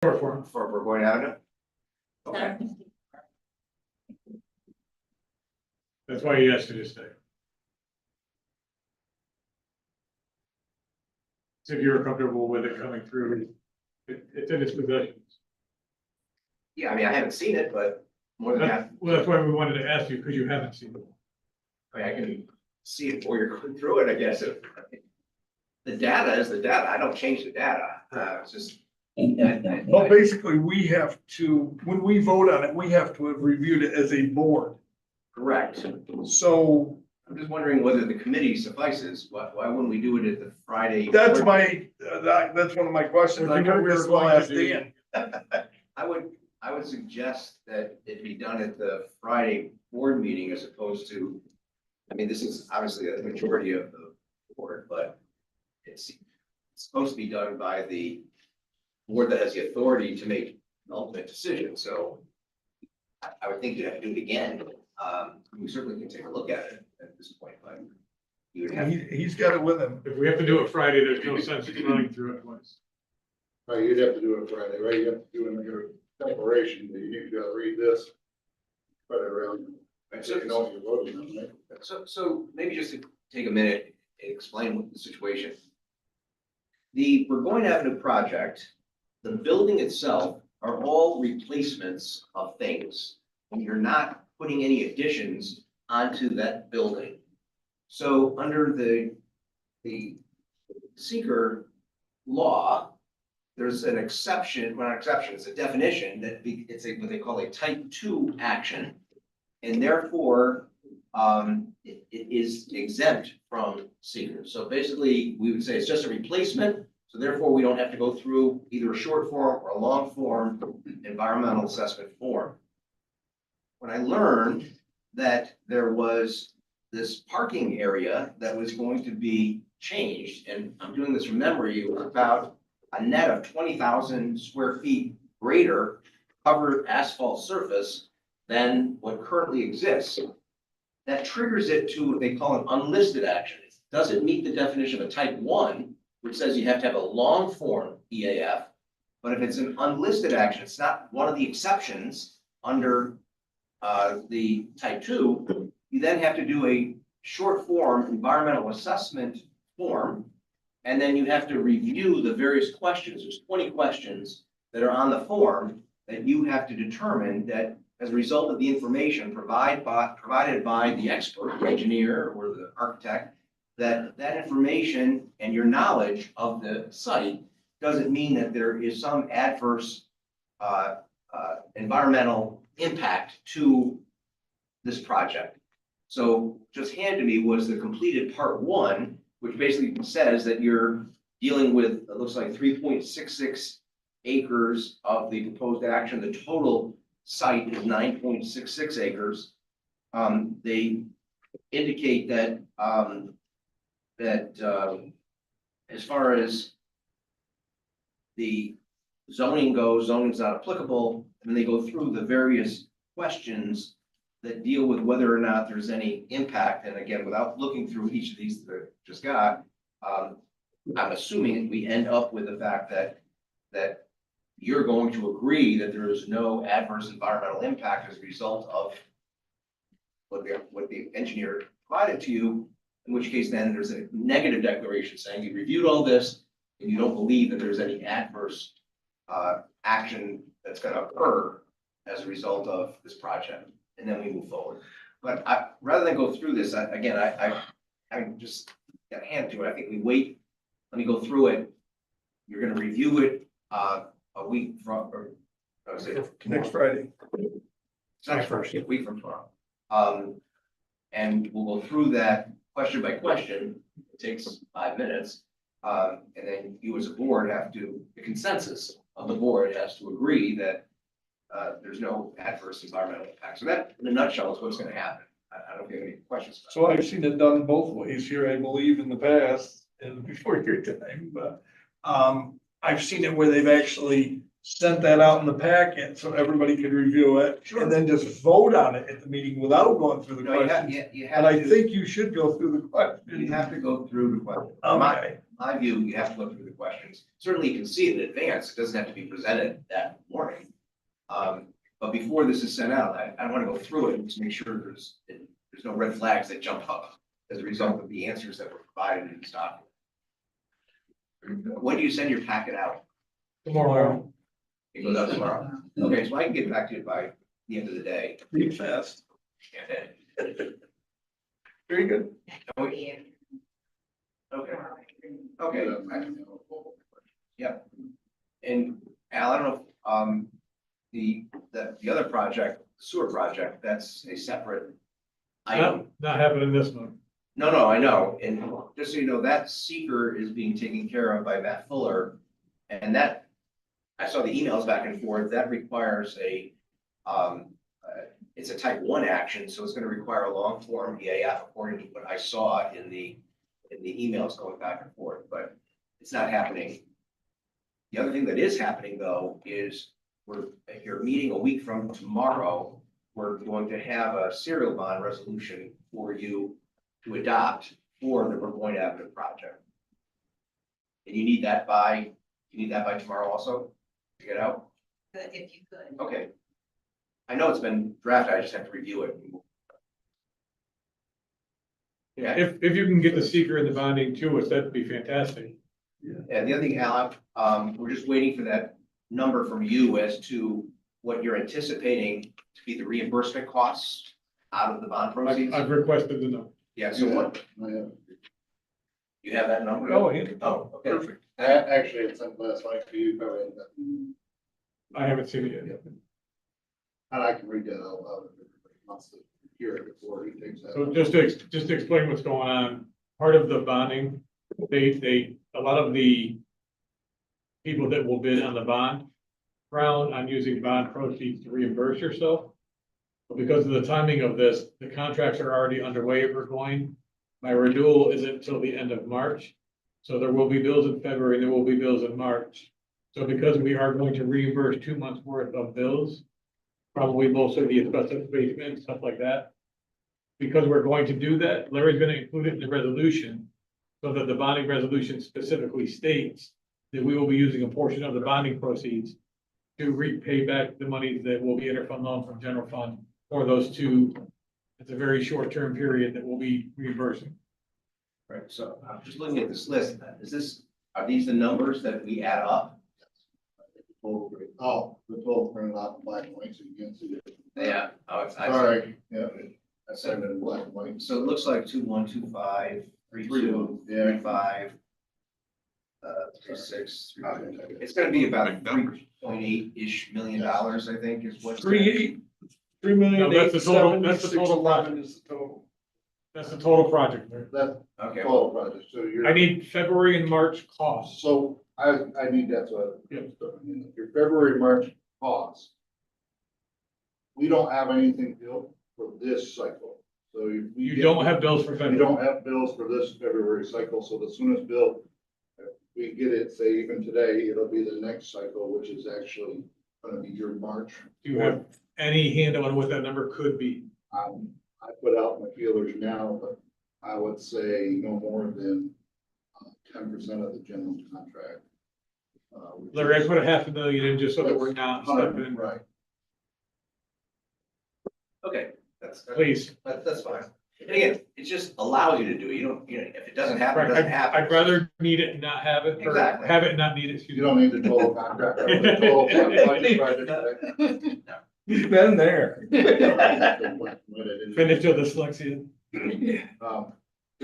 For Burgoyne Avenue? Okay, That's why he asked you to stay. So if you're comfortable with it coming through, it's in his possessions. yeah, I mean, I haven't seen it, but more than that, Well, that's why we wanted to ask you, because you haven't seen it. I mean, I can see it before you're going through it, I guess. The data is the data, I don't change the data, it's just. Well, basically, we have to, when we vote on it, we have to have reviewed it as a board. Correct. So I'm just wondering whether the committee suffices, why wouldn't we do it at the Friday? that's that's one of my questions. Well, I you know know what we this were will going to ask do. Dan. I would suggest that it be done at the Friday board meeting as opposed to, I mean, this is obviously a majority of the board, but it's supposed to be done by the board that has the authority to make an ultimate decision, so I would think you'd have to do it again. We certainly can take a look at it at this point, but you would have. He's got it with him. If we have to do it Friday, there's no sense in running through it twice. Right, you'd have to do it Friday, right? You have to do it in your declaration, you gotta read this. Put it around, so you know what you're voting on, right? So maybe just to take a minute and explain what the situation. The Burgoyne Avenue project, the building itself are all replacements of things. And you're not putting any additions onto that building. So under the seeker law, there's an exception, well, not exception, it's a definition that it's what they call a type 2 action. And therefore, it is exempt from seeker. So basically, we would say it's just a replacement. So therefore, we don't have to go through either a short form or a long form environmental assessment form. When I learned that there was this parking area that was going to be changed, and I'm doing this from memory, it was about a net of 20,000 square feet greater covered asphalt surface than what currently exists. That triggers it to what they call an unlisted action. It doesn't meet the definition of a type 1, which says you have to have a long form EAF. But if it's an unlisted action, it's not one of the exceptions under the type 2, you then have to do a short form environmental assessment form. And then you have to review the various questions. There's 20 questions that are on the form that you have to determine that as a result of the information provided by the expert, the engineer or the architect, that information and your knowledge of the site doesn't mean that there is some adverse environmental impact to this project. So just handed to me was the completed part 1, which basically says that you're dealing with, it looks like 3.66 acres of the proposed action. The total site is 9.66 acres. They indicate that as far as the zoning goes, zoning is not applicable, and they go through the various questions that deal with whether or not there's any impact. And again, without looking through each of these that I just got, I'm assuming we end up with the fact that you're going to agree that there is no adverse environmental impact as a result of what the engineer provided to you, in which case then there's a negative declaration saying you reviewed all this and you don't believe that there's any adverse action that's going to occur as a result of this project. And then we move forward. But rather than go through this, I just got handed to it. I think we wait. Let me go through it. You're going to review it a week from, or I would say Next Friday. a week from tomorrow. And we'll go through that question by question. It takes 5 minutes. And then you as a board have to, the consensus of the board has to agree that there's no adverse environmental impact. So that, in a nutshell, is what's going to happen. I don't have any questions. So I've seen it done both ways here, I believe, in the past and before your time, but I've seen it where they've actually sent that out in the packet so everybody could review it and then just vote on it at the meeting without going through the No, questions. you have And I to, think you should go through the questions. you have to go through the question. Okay. my view, you have to look through the questions. Certainly you can see it in advance. It doesn't have to be presented that morning. But before this is sent out, I want to go through it and just make sure there's no red flags that jump up as a result of the answers that were provided in this document. When do you send your packet out? Tomorrow. It goes out tomorrow. Okay, so I can get back to you by the end of the day. Pretty fast. Very good. Okay. Okay. Yep. And Al, I don't know, the other project, the sewer project, that's a separate item. Not happening this month. No, I know. And just so you know, that seeker is being taken care of by Matt Fuller. And that, I saw the emails back and forth, that requires it's a type 1 action, so it's going to require a long form EAF according to what I saw in the emails going back and forth, but it's not happening. The other thing that is happening though is if you're meeting a week from tomorrow, we're going to have a serial bond resolution for you to adopt for the Burgoyne Avenue project. And you need that by tomorrow also to get out? Good, if you could. Okay. I know it's been drafted, I just have to review it. Yeah, If you can get the seeker and the bonding to us, that'd be fantastic. and the other thing, Al, we're just waiting for that number from you as to what you're anticipating to be the reimbursement costs out of the bond proceeds. I've requested the number. Yeah, so what, you have that number? Oh, yeah. Oh, okay. Perfect. Actually, it's sent last night to you, probably, I haven't seen it yet. and I can read that out loud if everybody wants to hear it before he takes that. So just to explain what's going on, part of the bonding, a lot of the people that will bid on the bond frown on using bond proceeds to reimburse yourself. But because of the timing of this, the contracts are already underway at Burgoyne. My renewal isn't until the end of March. So there will be bills in February, and there will be bills in March. So because we are going to reimburse 2 months worth of bills, probably most of the asbestos abatement, stuff like that. Because we're going to do that, Larry's gonna include it in the resolution, so that the bonding resolution specifically states that we will be using a portion of the bonding proceeds to repay back the money that will be interfund loan from general fund for those two. It's a very short-term period that we'll be reimbursing. Right, so I'm just looking at this list, are these the numbers that we add up? Oh, the total printed out in black and white, so you can see it. Yeah. Oh, it's, Sorry, yeah, I sent it in black and white. so it looks like 2,125, 3,2, Yeah. 3,5. 3,6, 3,5. It's gonna be about $3.8-ish million, I think, is what's. 3 million, No, that's the total- 870, that's the total 611 is the total. That's the total project there. That's Okay, total project, so you're. I need February and March costs. So I need that, so. Yeah. Your February, March costs. We don't have anything built for this cycle, so You don't have bills for We February. don't have bills for this February cycle, so the soonest bill, if we get it, say even today, it'll be the next cycle, which is actually gonna be your March. Do you have any handle on what that number could be? I put out my feelers now, but I would say no more than 10% of the general contract. Which Larry, I is- put $500,000 in just so that we're not stepping, Right, okay, that's fine. And again, it just allows you to do it. You don't, if it doesn't happen, it Right, doesn't happen. I'd rather need it and not have it, or Exactly. have it and not need it. excuse you me. don't need the total contract. The total project. He's been there. Finish your dyslexia. So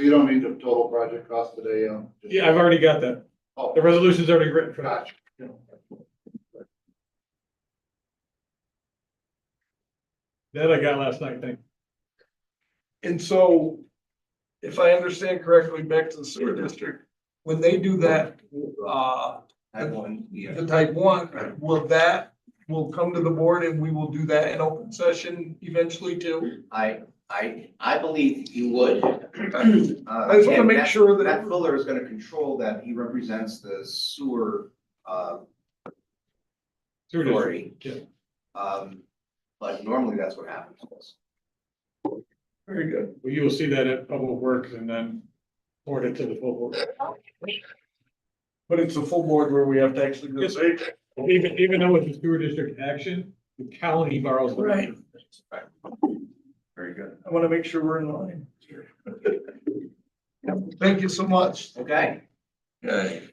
you don't need the total project cost today, just- Yeah, I've already got that. Oh, The resolution's already written for that. gotcha. That I got last night, thank you. And so, if I understand correctly, back to the sewer district, when they do that, Type 1, yeah. the type 1, will come to the board and we will do that in open session eventually too? I believe you would. I just wanna make sure that. Matt Fuller is gonna control that. He represents the sewer, Sewer district, authority. yeah. But normally that's what happens. Very good. Well, you will see that at Public Works and then forward it to the full board. But it's a full board where we have to actually go say. Even though it's a sewer district action, the county borrows the money. Very good. I want to make sure we're in line. Thank you so much. Okay, Okay.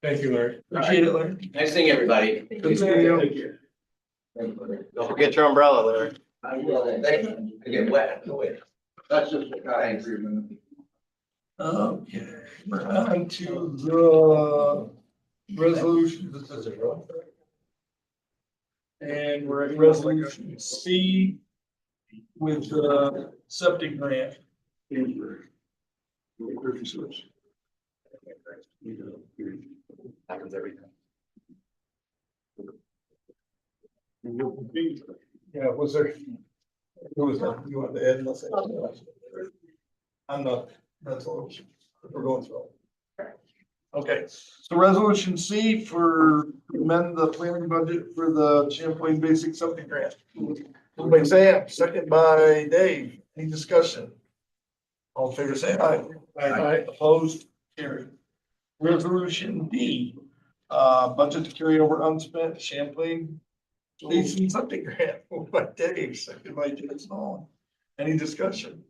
Thank you, Larry. Appreciate it, Larry. nice seeing everybody. Good seeing you. Don't forget your umbrella, Larry. I will, thank you. I get wet. Oh, wait. That's just a kind of agreement. Okay, we're on to the resolution. And we're at resolution C with the septic grant. Happens every time. Yeah, was there? Who was that? You want to add nothing? I'm not, that's all we're going through. Okay, so resolution C for amend the planning budget for the Champlain Basic Septic Grant. Moved by Sam, second by Dave. Any discussion? All in favor, say aye. Aye. Opposed, carried. Resolution D, budget to carry over unspent Champlain Basic Septic Grant. Moved by Dave, second by Jason. Any discussion?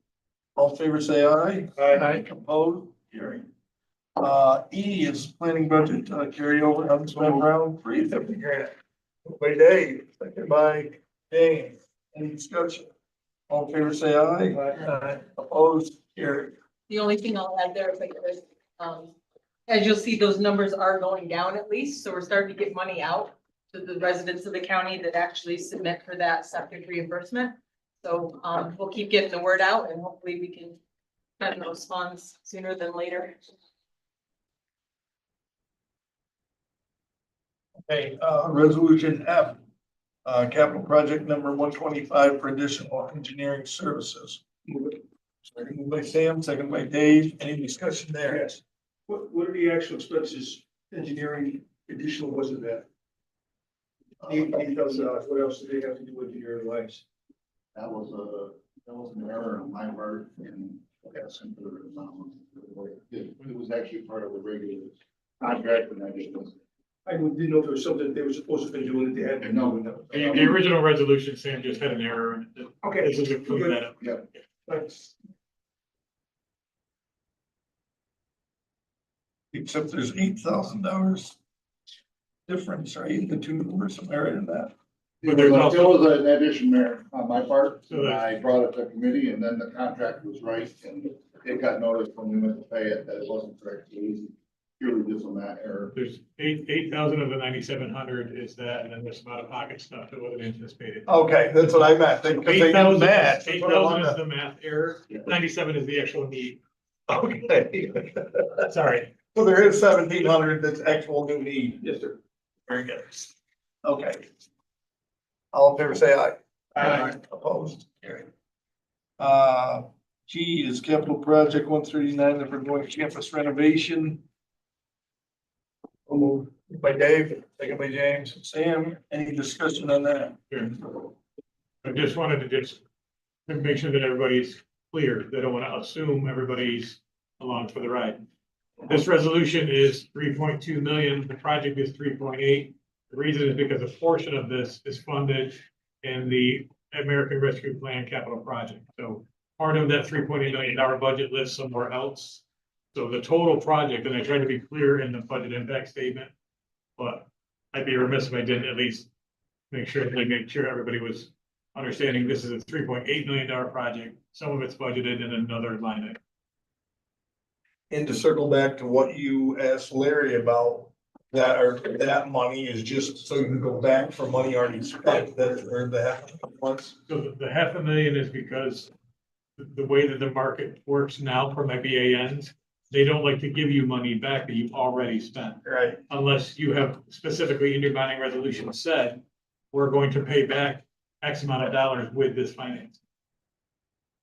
All in favor, say aye. Aye. Opposed, carried. E is planning budget, carryover unspent round 3 septic grant. Moved by Dave, second by James. Any discussion? All in favor, say aye. Aye. Opposed, carried. The only thing I'll add there is like, as you'll see, those numbers are going down at least, so we're starting to get money out to the residents of the county that actually submit for that septic reimbursement. So, we'll keep getting the word out and hopefully we can spend those funds sooner than later. Okay, resolution F, capital project number 125 for additional engineering services. Moved by Sam, second by Dave. Any discussion there? Yes. What are the actual expenses, engineering additional wasn't that? $8,000, what else do they have to do with engineering wise? That was an error on my part and that's simpler. It was actually part of the regular contract and I just was. I didn't know if there was something that they were supposed to be doing that they had to No, do. The original resolution, Sam just had an error in it. Okay. This is a clean that up. Yeah. Thanks. Except there's $8,000 difference, right? In the two numbers, am I right in that? But there's It also, was an addition there on my part, So that- I brought it to committee and then the contract was right and it got noticed when we went to pay it that it wasn't correct. It was purely just on that error. there's 8,000 of the 9,700 is that, and then there's some out of pocket stuff that wasn't anticipated. Okay, that's what I meant. Because they didn't 8,000 match. That's what I 8,000 is wanted. the math error, 97 is the actual need. Okay. Sorry. So there is 1,700 that's actual new need. Yes, sir. Very good. Okay. All in favor, say aye. Aye. Opposed, carried. G is capital project 139, that we're going campus renovation. Moved by Dave, second by James. Sam, any discussion on that? Sure. I just wanted to make sure that everybody's clear. They don't want to assume everybody's along for the ride. This resolution is 3.2 million. The project is 3.8. The reason is because a portion of this is funded in the American Rescue Plan capital project. So part of that $3.8 million budget lives somewhere else. So the total project, and I tried to be clear in the budget impact statement, but I'd be remiss if I didn't at least make sure everybody was understanding this is a $3.8 million project. Some of it's budgeted in another line item. And to circle back to what you asked Larry about, that money is just so you can go back for money already spent, that, or that once. So the $500,000 is because the way that the market works now for my BANs, they don't like to give you money back that you've already spent. Right. Unless you have specifically in your bonding resolution said, we're going to pay back X amount of dollars with this finance.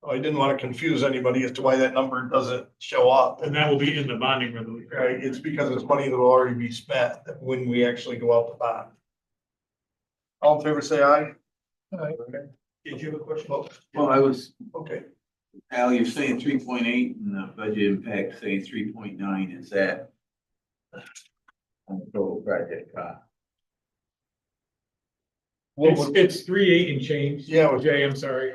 I didn't want to confuse anybody as to why that number doesn't show up. And that will be in the bonding resolution. Right, it's because it's money that will already be spent when we actually go out to bond. All in favor, say aye. Aye. Did you have a question? Well, I was, Okay, Al, you're saying 3.8 and the budget impact saying 3.9, is that On the total project cost. It's 3.8 and change. Yeah. Jay, I'm sorry.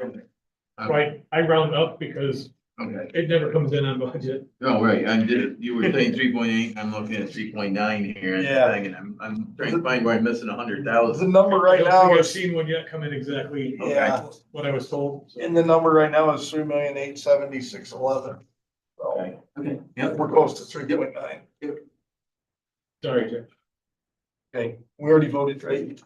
Right, I round up because Okay, it never comes in on budget. no, right, you were saying 3.8, I'm looking at 3.9 here and Yeah. thing, and I'm trying to find where I'm missing The 100,000. number I right don't now think I've is, seen one yet come in exactly yeah, what I was told. so. and the number right now is 3,876,11. So Okay, yep. we're close to 3.9. Sorry, Jay. Okay, we already voted, right?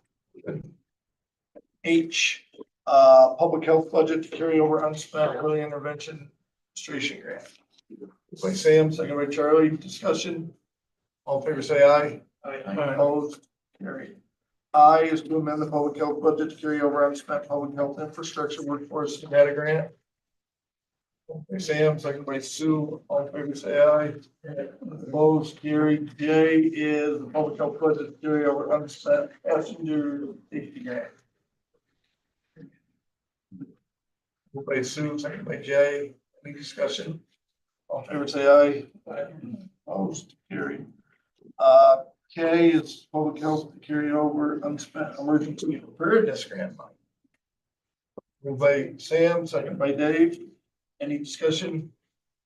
H, public health budget to carry over unspent early intervention administration grant. By Sam, second by Charlie, discussion. All in favor, say aye. Aye. Opposed, carried. I is to amend the public health budget to carry over unspent public health infrastructure workforce data grant. By Sam, second by Sue, all in favor, say aye. Opposed, carried. J is the public health budget to carry over unspent passenger safety grant. Moved by Sue, second by Jay. Any discussion? All in favor, say aye. Opposed, carried. K is public health to carry over unspent emergency preparedness grant money. Moved by Sam, second by Dave. Any discussion?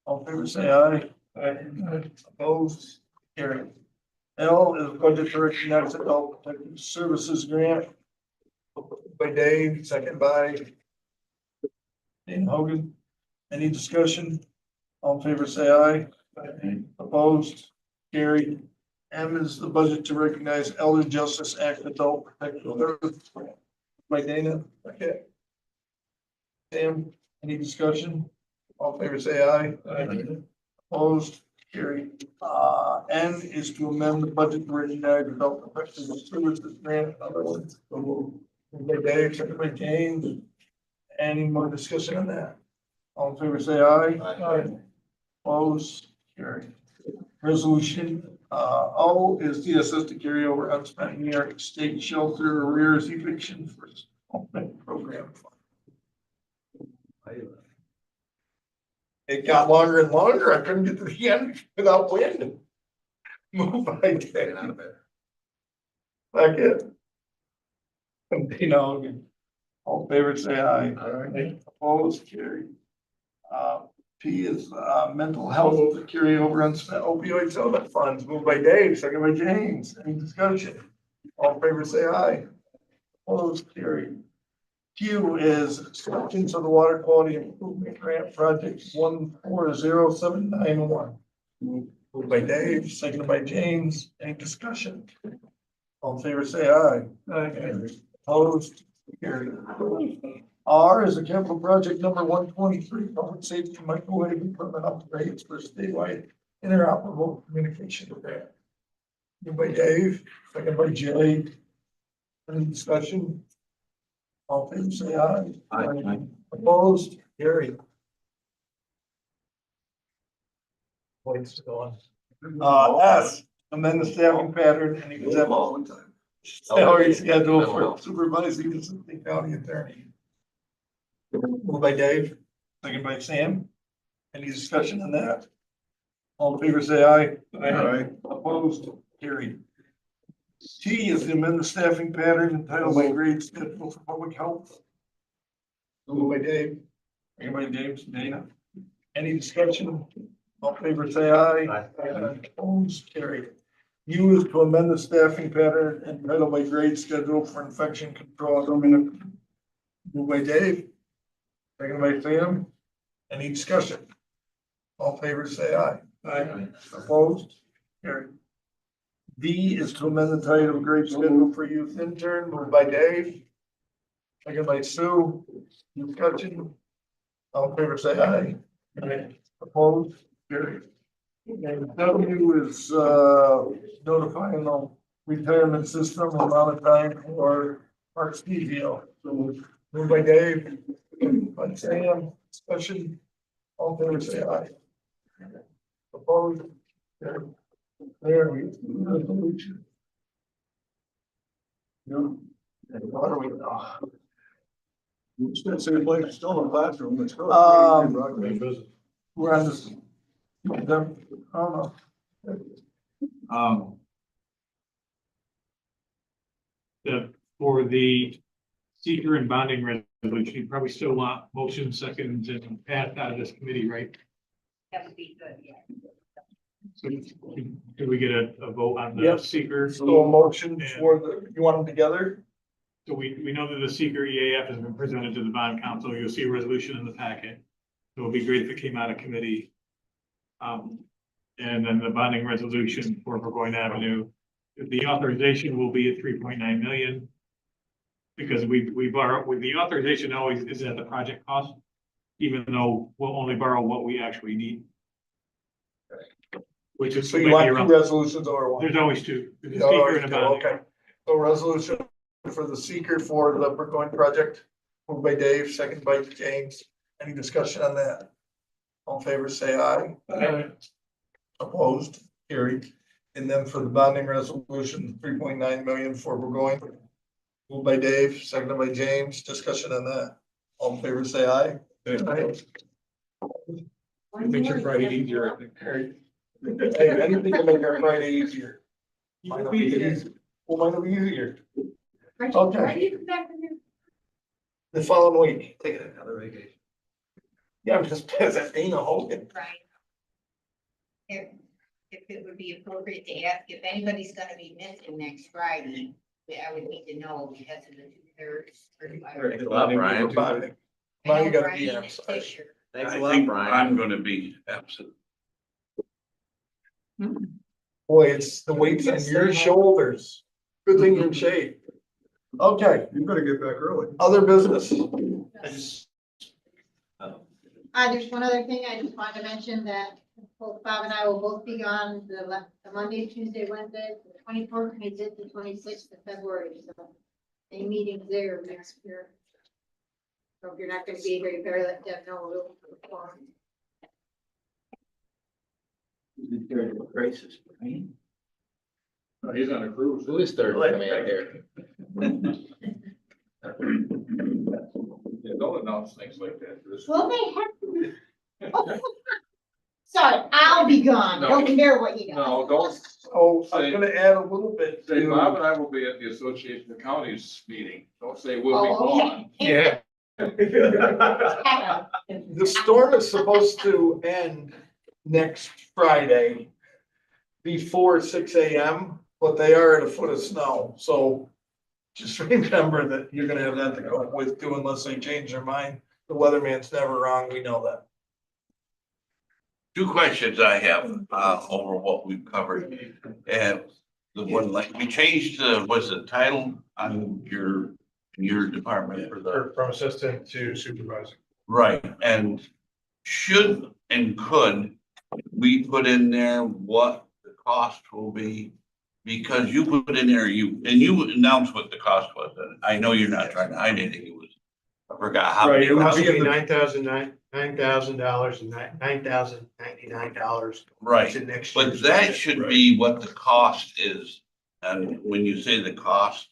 All in favor, say aye. Opposed, carried. L is budget to recognize adult protective services grant. Moved by Dave, second by Dana Hogan. Any discussion? All in favor, say aye. Opposed, carried. M is the budget to recognize Elder Justice Act Adult Protective Services Grant. By Dana, okay. Sam, any discussion? All in favor, say aye. Opposed, carried. N is to amend the budget to recognize Adult Protective Services Grant. Other ones. Moved by Dave, second by James. Any more discussion on that? All in favor, say aye. Opposed, carried. Resolution, O is DSS to carry over unspent New York State Shelter arrears eviction for program. It got longer and longer. I couldn't get to the end without wind. Move by Dave. Back in. You know, all in favor, say aye. Opposed, carried. P is, mental health to carry over unspent opioid settlement funds. Moved by Dave, second by James. Any discussion? All in favor, say aye. Opposed, carried. Q is acceptance of the water quality improvement grant project 140791. Moved by Dave, seconded by James. Any discussion? All in favor, say aye. Opposed, carried. R is a capital project number 123, public safety microwave equipment upgrades for statewide interoperable communication grant. Moved by Dave, second by Jay. Any discussion? All in favor, say aye. Opposed, carried. Points going. S, amend the staffing pattern and example salary schedule for supervising assistant county attorney. Moved by Dave, second by Sam. Any discussion on that? All in favor, say aye. Opposed, carried. T is to amend the staffing pattern entitled by grade schedule for public health. Moved by Dave, second by James, Dana. Any discussion? All in favor, say aye. Opposed, carried. U is to amend the staffing pattern entitled by grade schedule for infection control. Moved by Dave, second by Sam. Any discussion? All in favor, say aye. Opposed? Carried. D is to amend the title of grade schedule for youth intern, moved by Dave. Second by Sue. Discussion? All in favor, say aye. Opposed? Carried. And W is, notifying the retirement system amount of time for our deal. So moved by Dave, by Sam, discussion, all in favor, say aye. Opposed? Carried. There we go. Resolution. No. What are we now? Spend some place still in the classroom, let's go. We're on this. I don't know. for the seeker and bonding resolution, you probably still want motion seconds and pass out of this committee, right? That would be good, yeah. So can we get a vote on the Yep. seeker? So a motion for you want them together? So we know that the seeker EAF has been presented to the bond council. You'll see a resolution in the packet. It would be great if it came out of committee. And then the bonding resolution for Burgoyne Avenue, the authorization will be at 3.9 million. Because we borrow, with the authorization always is at the project cost, even though we'll only borrow what we actually need. Which is. So you might want be two around- resolutions or one? There's always two, the You already seeker and a do, bonding. okay. So resolution for the seeker for the Burgoyne project, moved by Dave, second by James. Any discussion on that? All in favor, say aye. Opposed, carried. And then for the bonding resolution, 3.9 million for Burgoyne. Moved by Dave, seconded by James. Discussion on that. All in favor, say aye. Aye. It makes your Friday easier, I think. Hey, anything to make our Friday easier. Mine will be easier. Well, mine will be easier. Okay. Why do you come back from your The following week. Taking another vacation. Yeah, I'm just pissed at Dana Hogan. Right. If it would be appropriate to ask if anybody's gonna be missing next Friday, I would need to know because of the 2/3. Thanks a lot, Brian. Bonding. Now you gotta be on site. Thanks a I lot, think Brian. I'm gonna be absent. Boy, it's the weight's on your shoulders. Good thing you're in shape. Okay, You better get back early. other business. There's one other thing I just wanted to mention that both Bob and I will both be gone the Monday, Tuesday, Wednesday, the 24th, 25th, and 26th of February, so any meetings there next year. So if you're not gonna be here, you better let Deb know. We'll perform. Crisis. He's on a cruise. Who is third coming out here? Yeah, don't announce things like that. Well, they have. Sorry, I'll be gone. Don't care what you No, got. don't Oh, I'm gonna add a little bit say Bob to, and I will be at the Association of Counties meeting. Don't say we'll be Oh, gone. okay. the storm is supposed to end next Friday before 6 AM, but they are at a foot of snow, so just remember that you're gonna have that to cope with too unless they change their mind. The weatherman's never wrong, we know that. Two questions I have, over what we've covered. And the one, like, we changed the, was the title on your department for the, From assistant to supervisor. right, and should and could we put in there what the cost will be? Because you put in there, you announced what the cost was, and I know you're not trying to hide anything, it was, I forgot how Right, many. it would Cost be would be in the- $9,000 and $9,099. Right, to next but year's that budget. should be what the cost is, and when you say the cost,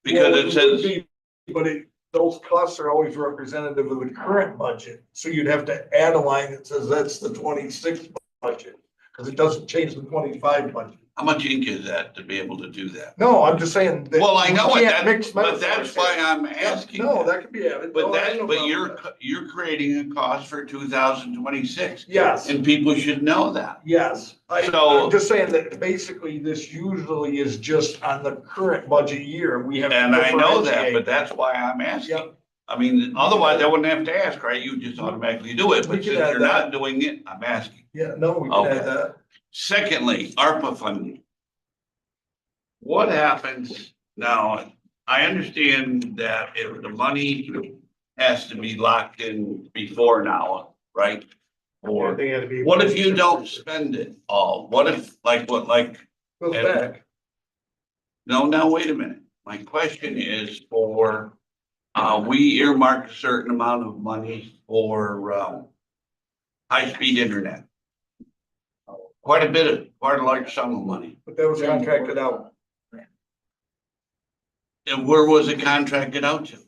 because Well, it would says, be, but those costs are always representative of the current budget, so you'd have to add a line that says that's the 26 budget. Cause it doesn't change the 25 budget. how much ink is that to be able to do that? No, I'm just saying. that Well, I know you it, can't mix but that's metaphors why here. I'm Yeah, asking. No, that could be added. But No, I have no but problem with that. you're creating a cost for 2026, Yes, and people should know that. yes. So- I'm just saying that basically this usually is just on the current budget year and we have. to And I know that, differentiate. but that's why I'm asking. Yep. I mean, otherwise I wouldn't have to ask, right? You just automatically do it, We but can since add you're that. not doing it, I'm asking. Yeah, no, we can Okay. add that. Secondly, ARPA funding. What happens now? I understand that if the money has to be locked in before now, right? Or They had to be. what if you don't spend it all? What if, like, Goes And- back. no, now, wait a minute. My question is for, we earmarked a certain amount of money for, high-speed internet. Quite a large sum of money. But that was contracted out. And where was it contracted out to?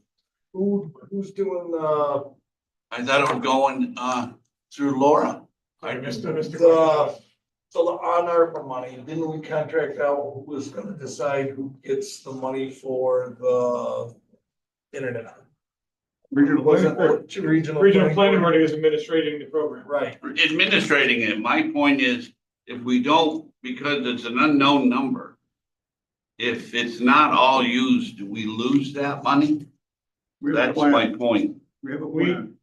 Who's doing, I thought it was going, through Laura. I missed Mr. the So the on ARPA money, didn't we contract out who was gonna decide who gets the money for the internet? Regional Wasn't planning, it regional? planning board is administrating the program. Right, Administrating it, my point is, if we don't, because it's an unknown number. If it's not all used, do we lose that money? We have a That's my plan. point. We have a plan.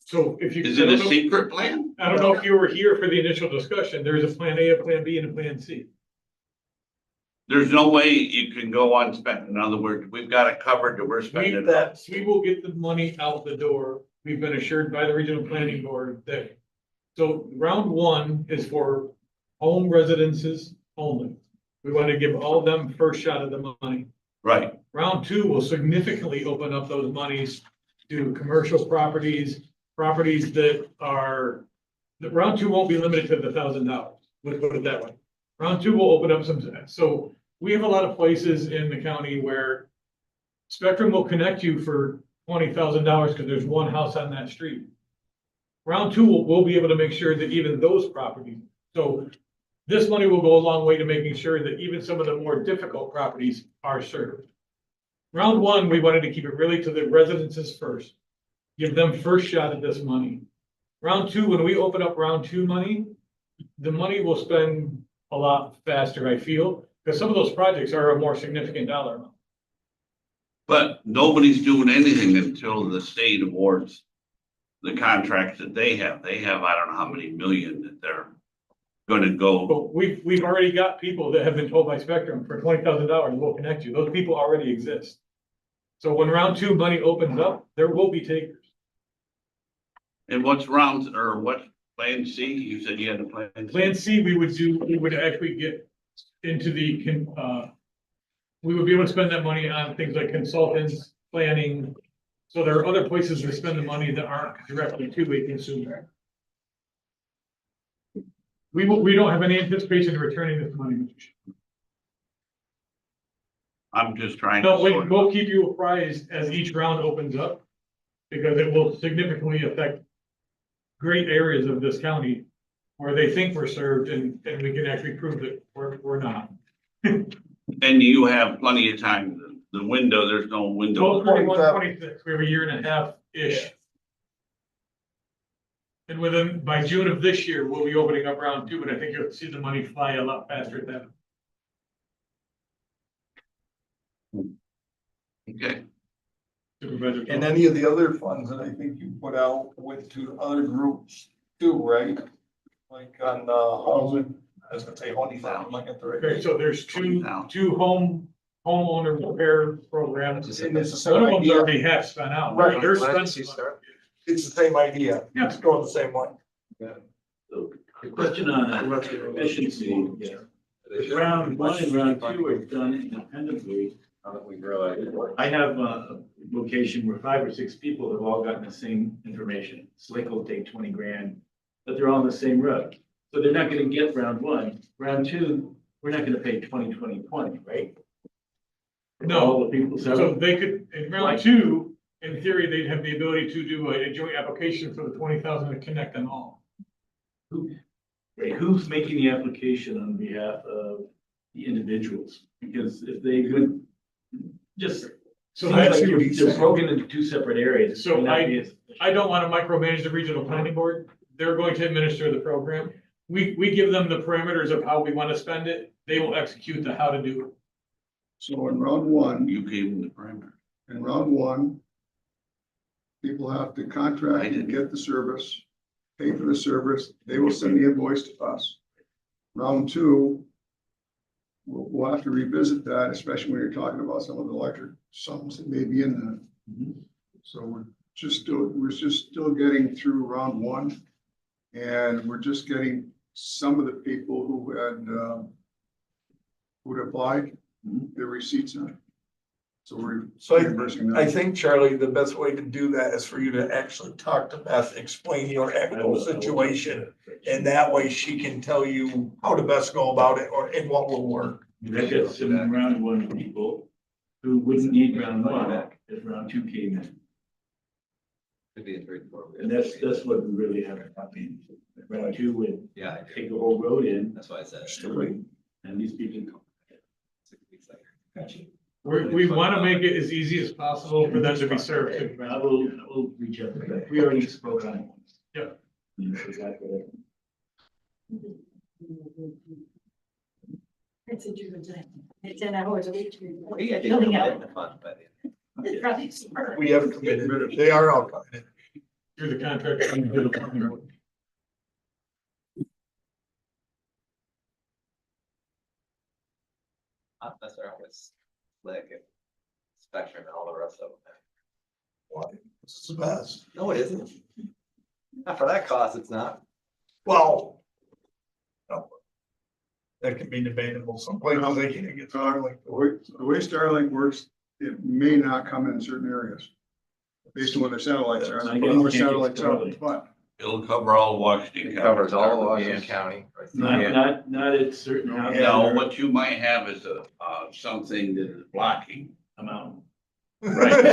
So if you. Is it a secret plan? I don't know if you were here for the initial discussion. There's a plan A, a plan B, and a plan C. There's no way you can go unspent. In other words, we've got it covered that we're spending it. that's, We will get the money out the door. We've been assured by the regional planning board that. So round one is for home residences only. We want to give all them first shot at the money. Right, Round two will significantly open up those monies to commercial properties, properties that are, the round two won't be limited to the $1,000. Let's put it that way. Round two will open up some, so we have a lot of places in the county where Spectrum will connect you for $20,000 because there's one house on that street. Round two, we'll be able to make sure that even those properties, so this money will go a long way to making sure that even some of the more difficult properties are served. Round one, we wanted to keep it really to the residences first. Give them first shot at this money. Round two, when we open up round two money, the money will spend a lot faster, I feel, because some of those projects are a more significant dollar amount. but nobody's doing anything until the state awards the contracts that they have. They have, I don't know how many million that they're gonna go. But we've already got people that have been told by Spectrum for $20,000, we'll connect you. Those people already exist. So when round two money opens up, there will be takers. And what's rounds, or what, plan C? You said you had a plan. C? Plan C, we would actually get into we would be able to spend that money on things like consultants, planning. So there are other places to spend the money that aren't directly to a consumer. We don't have any anticipation of returning this money, Mr. Chairman. I'm just trying to. No, sort of- we'll keep you apprised as each round opens up, because it will significantly affect great areas of this county where they think we're served, and we can actually prove that we're not. And you have plenty of time. The window, there's no window. 26, we have a year and a half-ish. And by June of this year, we'll be opening up round two, but I think you'll see the money fly a lot faster than. Okay, Supervisor. and any of the other funds that I think you put out went to other groups too, right? Like on, housing, I was gonna say Honey Farm, like at the Okay, right. so there's two homeowner repair programs. And it's the One same of them's idea. already half spent out. Right. They're spending. It's the same idea. Yeah. It's going the same way. The question on efficiency, round one and round two are done independently. I have a location where 5 or 6 people have all gotten the same information. Slick will take 20 grand, but they're all on the same road. So they're not gonna get round one. Round two, we're not gonna pay 20, right? No. All the people, So they could, in round two, in theory, they'd have the ability to do a joint application for the 20,000 to connect them all. Who's making the application on behalf of the individuals? Because if they would just. So Seems that's, like you're broken into 2 separate areas. So May not be as- I don't want to micromanage the regional planning board. They're going to administer the program. We give them the parameters of how we want to spend it. They will execute the how to do it. So in round one, you gave them the parameter. people have to contract and get the service, pay for the service, they will send the invoice to us. Round two, we'll have to revisit that, especially when you're talking about some of the electric sums that may be in that. So we're just still getting through round one. And we're just getting some of the people who had applied, their receipts in. So we're. So reimbursing them. I think, Charlie, the best way to do that is for you to actually talk to Beth, explain your actual situation. And that way she can tell you how to best go about it or in what will work. I've got some round one people who wouldn't need round one if round two came in. And that's what we really have happening. Round two would Yeah, take the whole road in, that's why I said. and these people. We want to make it as easy as possible for them to be served. I will reach out to them. We already spoke on it. Yeah. Exactly. It's a good thing. It's 10 hours a week. Yeah, Building out. Yeah. Probably smart. We have committed, they are all committed. You're the contractor. Not necessarily always slick and Spectrum and all the rest of them. Why? This is the best. No, it isn't. Not for that cost, it's not. Well. no. That can be debatable. Some places they can't get Starlink. The way Starlink works, it may not come in certain areas. Based on what their satellites are, I and guess more you can't get satellites out, Starlink. but. It'll cover all of Washington County. Covers all of Washington County. Not at certain houses. No, what you might have is something that is blocking. Amount. Right.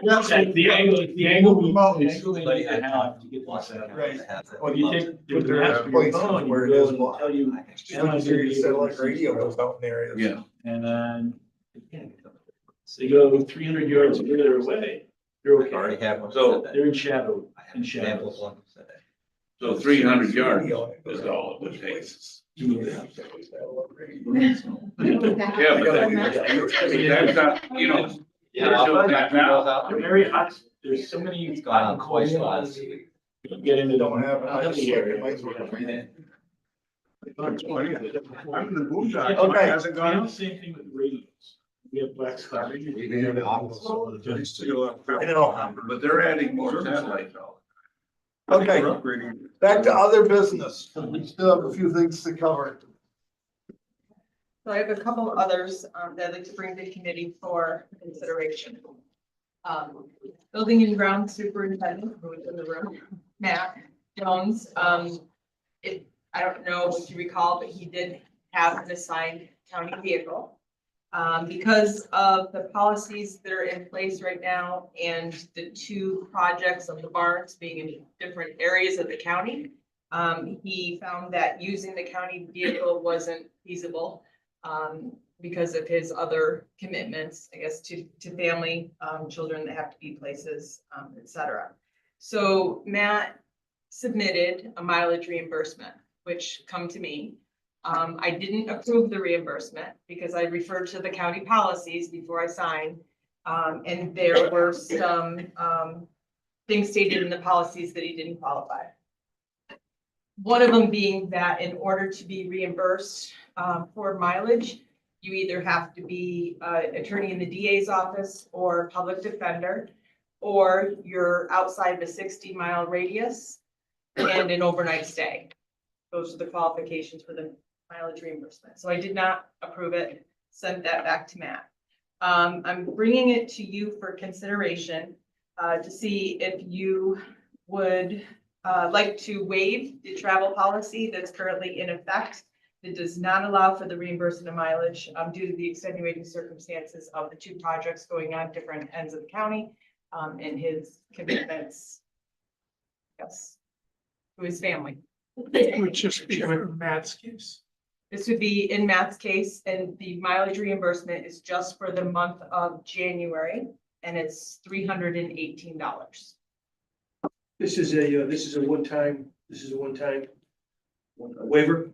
That's the angle we Mountains. need to have to get this out. Right. Well, you take, But there's there an are app for your places phone, you where it go is and blocked. tell you, am I gonna be able Satellite to radio see goes out in areas. Yeah. And then they go 300 yards further away, you're okay. Already have one. So- They're in shadow, in shadows. So 300 yards is all it would take. Yeah. Yeah, but I mean, that's not, you know. They're very hot, there's so many. It's gone on twice hot last spots. week. You Get into the. Don't have it. I just hilly like it. areas. I'm in the boom dock. Okay. It hasn't We have gone. the same thing with radios. We have black spot. I know. But they're adding more satellites out. Okay, We're upgrading. back to other business. We still have a few things to cover. So I have a couple others that I'd like to bring to the committee for consideration. Building and ground superintendent, who is in the room, Matt Jones. I don't know if you recall, but he did have an assigned county vehicle. Because of the policies that are in place right now and the two projects of the barns being in different areas of the county, he found that using the county vehicle wasn't feasible because of his other commitments, I guess, to family, children that have to be places, et cetera. So Matt submitted a mileage reimbursement, which come to me. I didn't approve the reimbursement because I referred to the county policies before I signed. And there were some things stated in the policies that he didn't qualify. One of them being that in order to be reimbursed for mileage, you either have to be attorney in the DA's office or public defender, or you're outside the 60-mile radius and an overnight stay. Those are the qualifications for the mileage reimbursement. So I did not approve it, sent that back to Matt. I'm bringing it to you for consideration to see if you would like to waive the travel policy that's currently in effect that does not allow for the reimbursement of mileage due to the extenuating circumstances of the two projects going on different ends of the county and his commitments, yes, to his family. Which is Matt's case. This would be in Matt's case, and the mileage reimbursement is just for the month of January, and it's $318. This is a one-time waiver.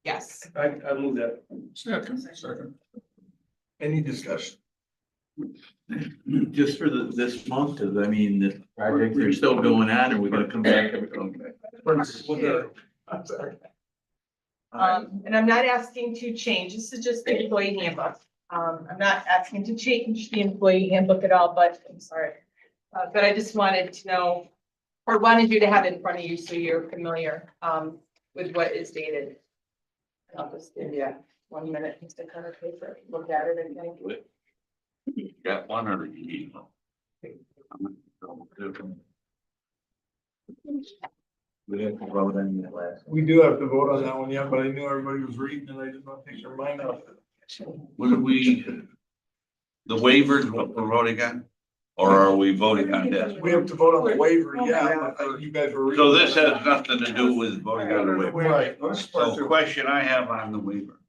Yes. I move that. Second. Any discussion? Just for this month, cause I mean, they're still going on and we're gonna come back. I'm sorry. And I'm not asking to change, this is just the employee handbook. I'm not asking to change the employee handbook at all, but I'm sorry. But I just wanted to know, or wanted you to have it in front of you so you're familiar with what is dated. I'll just give you 1 minute just to kind of paper, look at it and think. Got one or you need one? We have to vote on that last. We do have to vote on that one, yeah, but I knew everybody was reading and I did not take their mind off it. What did we, the waivers, what we're voting on? Or are we voting on this? We have to vote on the waiver, yeah, you guys were. So this has nothing to do with voting on the waiver. Right. So question I have on the waiver.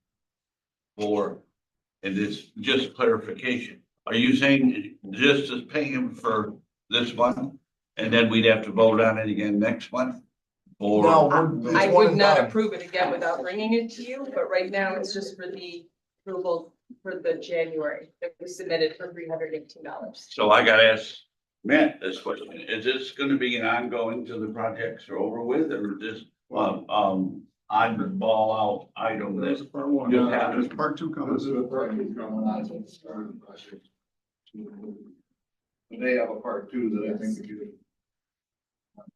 For, and it's just clarification, are you saying just as paying him for this month? And then we'd have to vote on it again next month? Or, No, I it's one would and not done. approve it again without bringing it to you, but right now it's just for the approval for the January that we submitted for $318. so I gotta ask Matt this question, is this gonna be an ongoing till the projects are over with, or is this, oddball out item There's that? part one, Just happened. there's part two coming. They have a part two that I think we could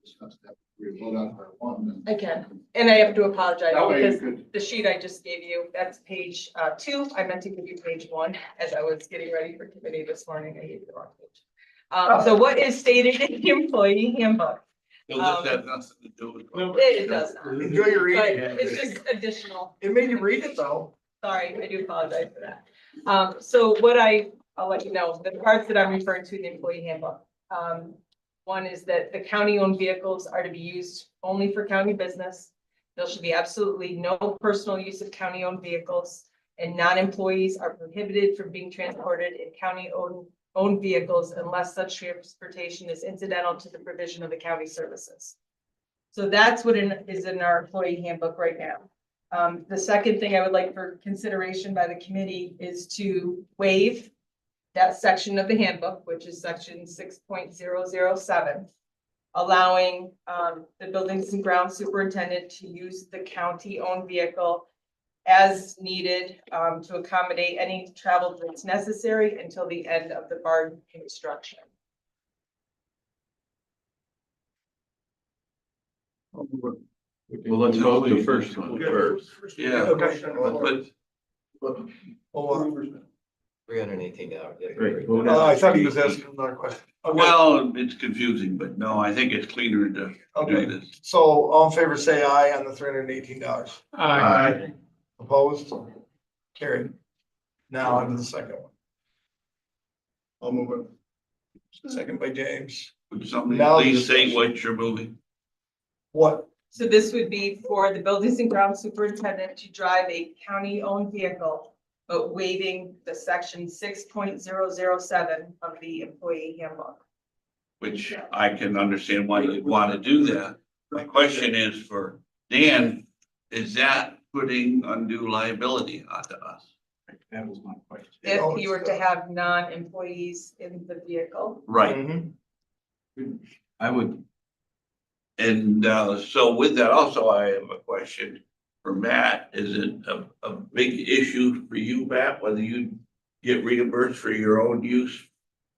discuss that. We vote on part one. then- I can, and I have to apologize That way you because could, the sheet I just gave you, that's page 2. I meant to give you page 1 as I was getting ready for committee this morning. I gave you the wrong page. So what is stated in the employee handbook? So this has nothing to do with. It does not, Enjoy your but reading. it's just additional. It made you read it though. Sorry, I do apologize for that. So what I'll let you know, the parts that I'm referring to in the employee handbook. One is that the county-owned vehicles are to be used only for county business. There should be absolutely no personal use of county-owned vehicles, and non-employees are prohibited from being transported in county-owned vehicles unless such transportation is incidental to the provision of the county services. So that's what is in our employee handbook right now. The second thing I would like for consideration by the committee is to waive that section of the handbook, which is section 6.007, allowing the buildings and grounds superintendent to use the county-owned vehicle as needed to accommodate any travel that's necessary until the end of the barn construction. Well, let's vote the first one first. Yeah, Okay. but Hold on. $318. Great. vote I on- thought he was asking another question. Okay. well, it's confusing, but no, I think it's cleaner to do Okay, this. so all in favor, say aye on the $318. Aye. Opposed? Carried. Now on to the second one. I'll move it. Second by James. Would somebody Now please say discussion. what you're moving? What? So this would be for the buildings and grounds superintendent to drive a county-owned vehicle, but waiving the section 6.007 of the employee handbook. Which I can understand why you'd want to do that. My question is for Dan, is that putting undue liability onto us? That was my question. If you were to have non-employees in the vehicle. Right, Mhm. I would, and so with that also, I have a question for Matt. Is it a big issue for you, Matt, whether you get reimbursed for your own use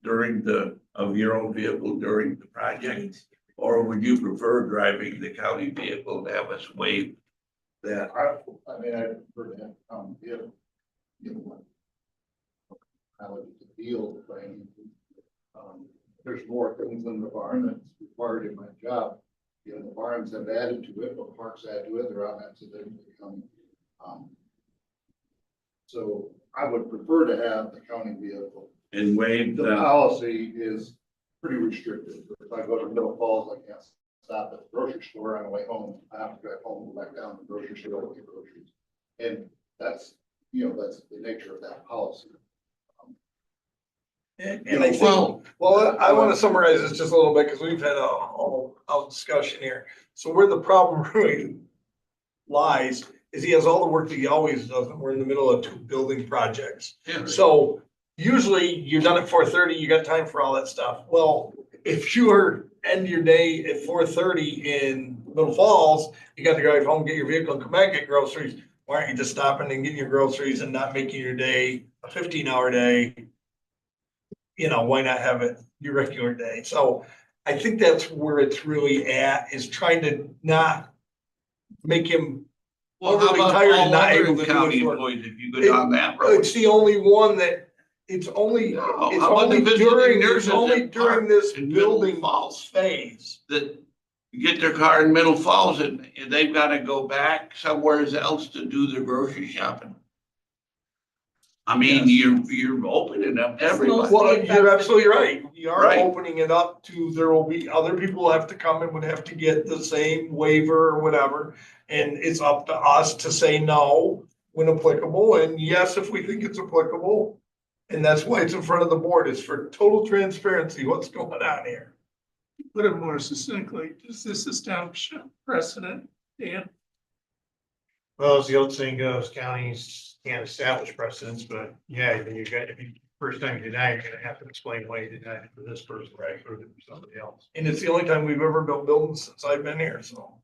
of your own vehicle during the project? Or would you prefer driving the county vehicle and have us waive that? I mean, I prefer to have, how it's the field thing. There's more things in the barn that's required in my job. You know, the barns have added to it, but parks add to it, they're on that, so they become. So I would prefer to have the county vehicle. And waive The the, policy is pretty restrictive. If I go to Middle Falls, I can't stop at the grocery store on the way home. I have to drive home, go back down to the grocery store to get groceries. And that's, that's the nature of that policy. And I think, well, I want to summarize this just a little bit because we've had a whole out discussion here. So where the problem really lies is he has all the work that he always does, and we're in the middle of 2 building projects. yeah, So usually you're done at 4:30, you got time for all that stuff. Well, if you end your day at 4:30 in Middle Falls, you got to drive home, get your vehicle and come back, get groceries. Why aren't you just stopping and getting your groceries and not making your day a 15-hour day? Why not have it your regular day? So I think that's where it's really at, is trying to not make him well, how overly about tired and all not able other to do county his work. employees, if you go down that road? It's the only one that, it's only How about the visiting during nurses that park this in Middle building Falls? phase. That get their car in Middle Falls and they've got to go back somewhere else to do their grocery shopping. I mean, you're opening up That's everybody. most- Well, you're absolutely right. You are Right. opening it up to, there will be, other people have to come and would have to get the same waiver or whatever. And it's up to us to say no when applicable, and yes, if we think it's applicable. And that's why it's in front of the board, is for total transparency, what's going on here. Put it more succinctly, does this establish a precedent, Dan? Well, as the old saying goes, counties can't establish precedents, but yeah, you got, if you, first time you deny, you're gonna have to explain why you denied it for this person, right, or for somebody else. And it's the only time we've ever built buildings since I've been here, so.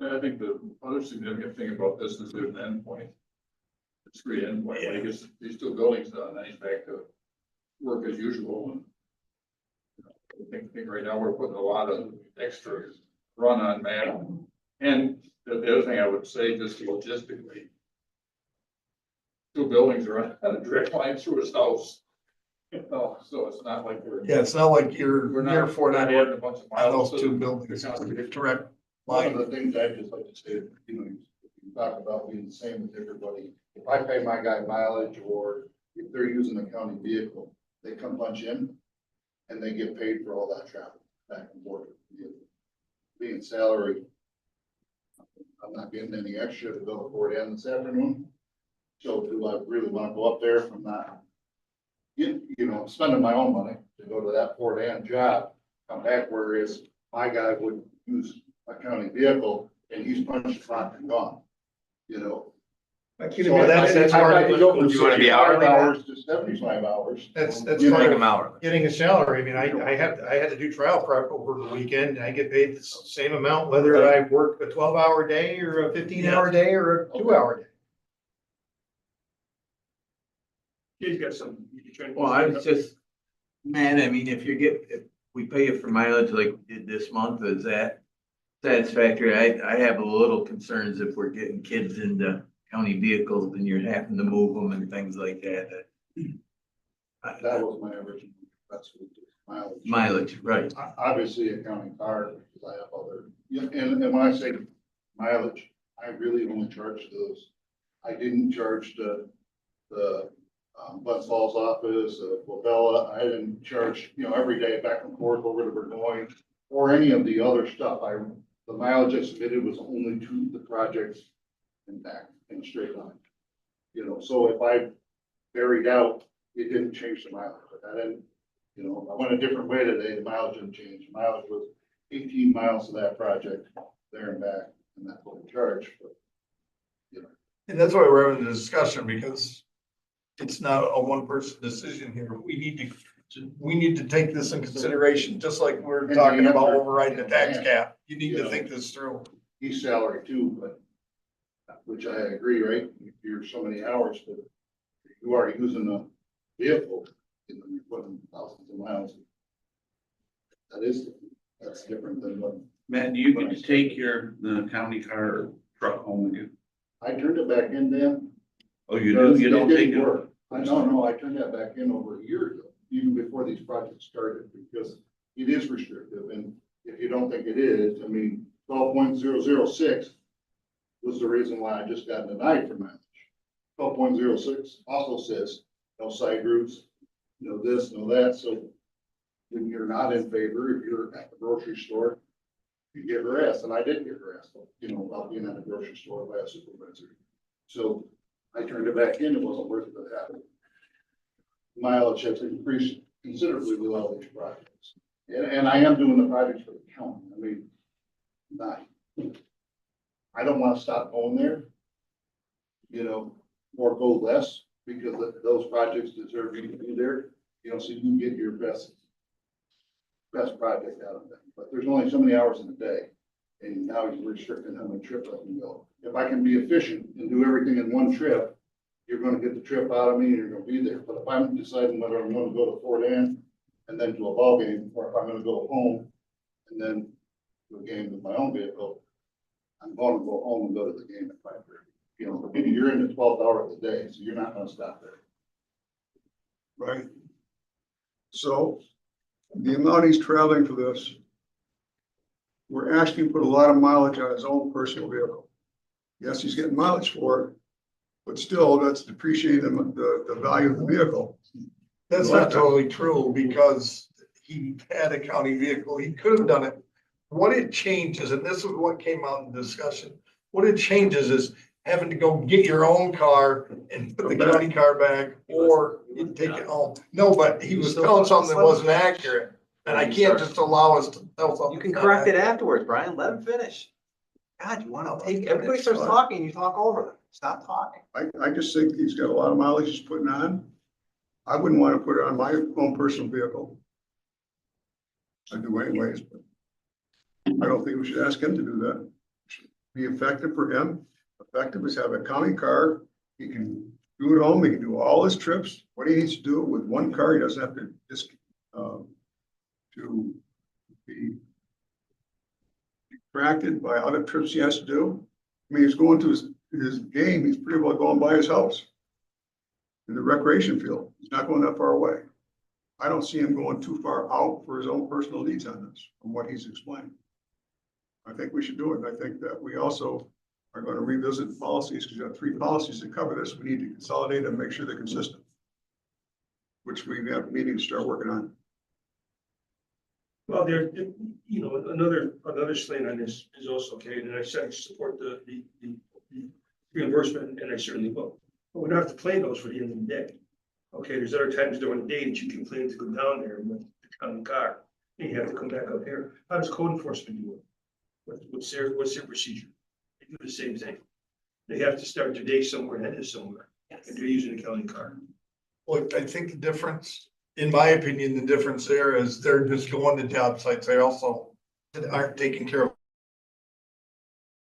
I think the other significant thing about this is there's an endpoint. Discrete endpoint, when he gets these two buildings done, then he's back to work as usual. And I think right now we're putting a lot of extra run on Matt. And the other thing I would say, just logistically, two buildings are on a direct line through his house. You know, so it's not like Yeah, it's not like you're we're near not, Fort not Edward adding a bunch of on miles. those to two the- buildings, direct One line. of the things I'd just like to say, you know, you talk about being the same with everybody. If I pay my guy mileage, or if they're using a county vehicle, they come punch in and they get paid for all that travel back and forth. Being salary, I'm not getting any extra to go to Fort Ann this afternoon. So do I really want to go up there from that? You know, spending my own money to go to that Fort Ann job, come back, whereas my guy would use a county vehicle and he's punched the clock and gone, you know? I can So imagine. that's I part could of go it. from You wanna be 65 hourly, Matt? hours to 75 hours. That's You part know, Make them hourly. Getting a salary, I mean, I had to do trial prep over the weekend, and I get paid the same amount, whether I work a 12-hour day or a 15-hour day or a 2-hour day. He's got some. Well, I was just, man, I mean, if we pay you for mileage like we did this month, is that satisfactory? I have a little concerns if we're getting kids into county vehicles and you're having to move them and things like that. That was my average. That's what it is, mileage. Mileage, right. Obviously a county car, because I have other, yeah, and when I say mileage, I really only charge those. I didn't charge the Bud Falls office, Wabella. I didn't charge, you know, every day back and forth over to Burgoyne or any of the other stuff. The mileage I submitted was only to the projects and back in a straight line. You know, so if I buried out, it didn't change the mileage. I didn't, you know, I went a different way today, the mileage didn't change. The mileage was 18 miles to that project, there and back, and that's what we charge, but, you know. And that's why we're having the discussion, because it's not a one-person decision here. We need to take this in consideration, just like we're talking about overriding the tax cap. You need to think this through. He's salary too, but, which I agree, right? You're so many hours, but you are using a vehicle, you know, you're putting thousands of miles. That's different than what, Matt, do you get to take the county car or truck home with you? I turned it back in then. Oh, you do? You don't take it? Work. No, I turned that back in over a year ago, even before these projects started, because it is restrictive, and if you don't think it is, I mean, 12.006 was the reason why I just got denied for mileage. 12.06 also says no side routes, no this, no that, so when you're not in favor, if you're at the grocery store, you get harassed, and I did get harassed, you know, while being at the grocery store by a supervisor. So I turned it back in, it wasn't worth it to happen. Mileage has increased considerably with all these projects. And I am doing the projects for the county, I mean, I don't wanna stop going there, you know, or go less, because those projects deserve you to be there, you know, so you can get your best project out of them. But there's only so many hours in the day, and now you're restricting how many trips I can go. If I can be efficient and do everything in one trip, you're gonna get the trip out of me and you're gonna be there. But if I'm deciding whether I'm gonna go to Fort Ann and then to a ball game, or if I'm gonna go home and then to a game with my own vehicle, I'm gonna go home and go to the game at 5:30. You know, you're in the 12th hour of the day, so you're not gonna stop there. Right? So the amount he's traveling for this, we're asking him to put a lot of mileage on his own personal vehicle. Yes, he's getting mileage for it, But still, that's depreciating the value of the vehicle. That's not totally true because he had a county vehicle. He could have done it. What it changes, and this is what came out in discussion, what it changes is having to go get your own car and put the county car back or you take it home. No, but he was telling something that wasn't accurate. And I can't just allow us to tell something. You can correct it afterwards, Brian, let him finish. God, you wanna take, everybody starts talking, you talk over them, stop talking. I just think he's got a lot of mileage he's putting on. I wouldn't want to put it on my own personal vehicle. I do anyways, but I don't think we should ask him to do that. It should be effective for him. Effective is have a county car. He can do it home. He can do all his trips. What he needs to do with one car, he doesn't have to just, to be distracted by other trips he has to do. I mean, he's going to his game. He's pretty well going by his house in the recreation field. He's not going that far away. I don't see him going too far out for his own personal needs on this, from what he's explained. I think we should do it. I think that we also are going to revisit the policies, because you have 3 policies that cover this. We need to consolidate and make sure they're consistent, which we have meetings to start working on. Well, there, you know, another slant on this is also, okay, and I said I support the reimbursement, and I certainly will. But we don't have to plan those for the end of the day. Okay, there's other times during the day that you can plan to go down there with the car, and you have to come back up here. How does code enforcement do it? What's their procedure? They do the same thing. They have to start their day somewhere and end it somewhere, and they're using a county car. Well, I think the difference, in my opinion, the difference there is they're just going to job sites. They also aren't taking care of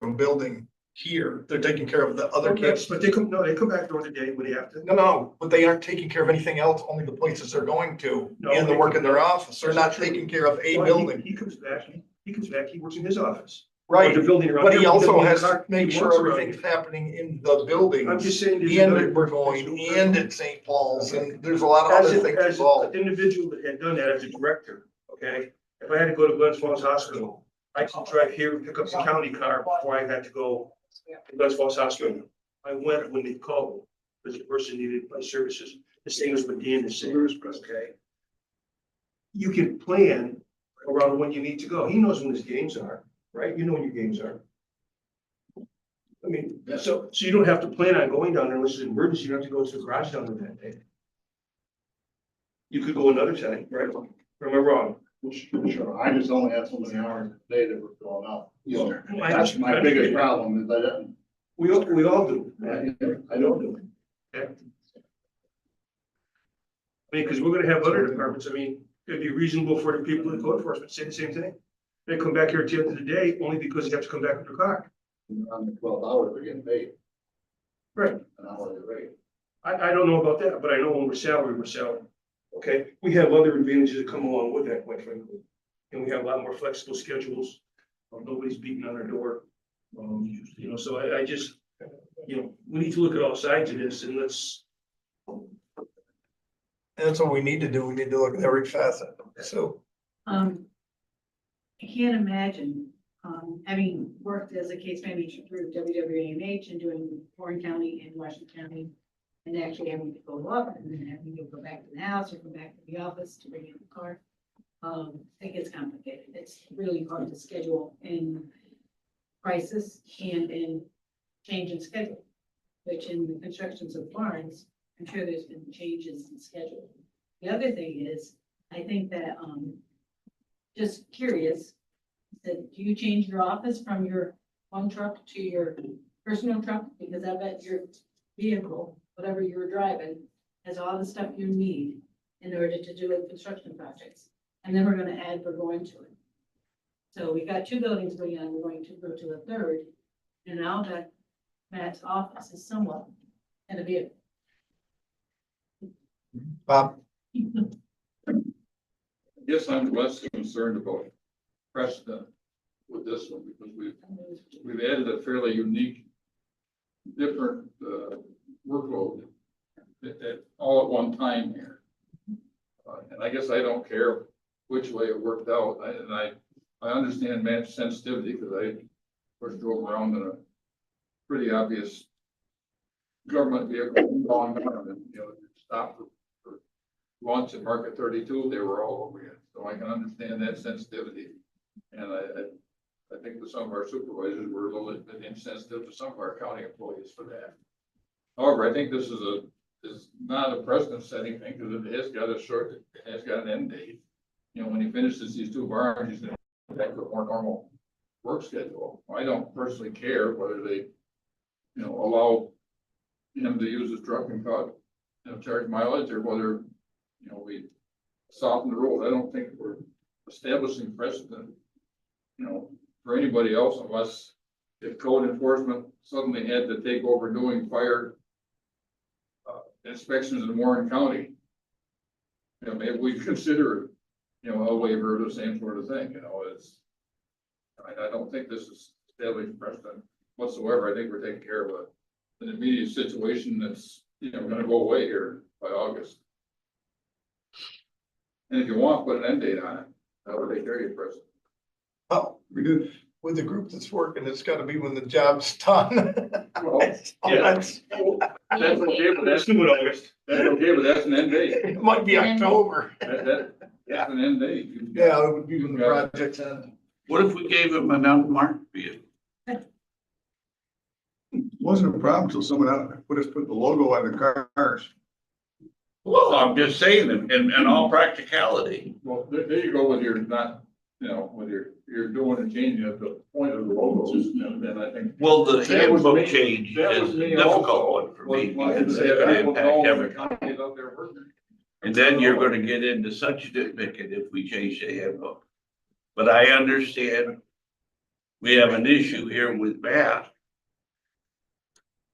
a building here. They're taking care of the other kids. But they come back during the day when they have to. No, but they aren't taking care of anything else, only the places they're going to No, and the they work come in their back. office. They're not taking care of a Well, building. He comes back, he works in his office. Right, Or the building around but there, he also doesn't has need a to car, make he sure works around everything's here. happening in the building. I'm just saying. there's And another at Burgoyne professional and person. at St. Paul's, and there's a lot of As other an things involved. individual that had done that as a director, okay, if I had to go to Glens Falls Hospital, I could drive here and pick up the county car before I had to go to Glens Falls Hospital. I went when they called, because the person needed my services, the same as what Dan is saying, okay? You can plan around when you need to go. He knows when his games are, right? You know when your games are. I mean, so you don't have to plan on going down there unless it's an emergency. You don't have to go to the garage down there that day. You could go another time, right? Or am I wrong? Sure, I just only had so many hours a day that were going out. You know, I that's just- my biggest problem is I didn't. We all do. I don't do it. Okay. I mean, because we're gonna have other departments. I mean, it'd be reasonable for the people in code enforcement to say the same thing. They come back here at the end of the day only because you have to come back with your car. On the 12 hours, they're getting paid Right. an hourly rate. I don't know about that, but I know when we're salary, we're salary. Okay, we have other advantages that come along with that, quite frankly. And we have a lot more flexible schedules. Nobody's beating on our door. You know, so I just, you know, we need to look at all sides of this and let's. And that's what we need to do. We need to look at every facet. So I can't imagine, having worked as a case manager through WWAMH and doing Warren County and Washington County, and actually having to go up and then having to go back to the house or go back to the office to bring in the car. It gets complicated. It's really hard to schedule in crisis and in change in schedule, which in the constructions of barns, I'm sure there's been changes in schedule. The other thing is, I think that, just curious, that do you change your office from your one truck to your personal truck? Because I bet your vehicle, whatever you're driving, has all the stuff you need in order to do a construction projects. And then we're gonna add Burgoyne to it. So we got 2 buildings going on, we're going to go to a third, and now that Matt's office is somewhat in a vehicle. Bob, I guess I'm less concerned about precedent with this one because we've added a fairly unique, different workload all at one time here. And I guess I don't care which way it worked out. I understand Matt's sensitivity because I first drove around in a pretty obvious government vehicle gone down and, you know, stopped for lunch at Market 32, they were all over it. So I can understand that sensitivity. And I think that some of our supervisors were a little bit insensitive to some of our county employees for that. However, I think this is not a precedent setting thing because it has got it has got an end date. You know, when he finishes these 2 barns, he's going to back to a more normal work schedule. I don't personally care whether they, you know, allow him to use his truck and cut, you know, charge mileage, or whether, you know, we soften the rules. I don't think we're establishing precedent, you know, for anybody else unless if code enforcement suddenly had to take over doing fire inspections in Warren County. You know, maybe we consider, you know, a waiver of the same sort of thing, you know, I don't think this is established precedent whatsoever. I think we're taking care of an immediate situation that's, you know, gonna go away here by August. And if you want, put an end date on it, that would take care of your precedent. Oh, We did. with the group that's working, it's gotta be when the job's done. Well, Yeah. That's- That's okay, but Let's do it August. that's okay, but that's an end date. It might be October. That's an end date. Yeah, it would be when the project's end. What if we gave him an unmarked vehicle? Wasn't a problem until someone put the logo on the cars. Well, I'm just saying, in all practicality. Well, there you go with your not, you know, with you're doing and changing at the point of the logos, and I think. Well, the That was handbook me- change that is was a me difficult also. one for me Well, because I it's gonna don't impact know when the everybody. company's out there working. And then you're gonna get into such a nitpicket if we change the handbook. But I understand we have an issue here with Bath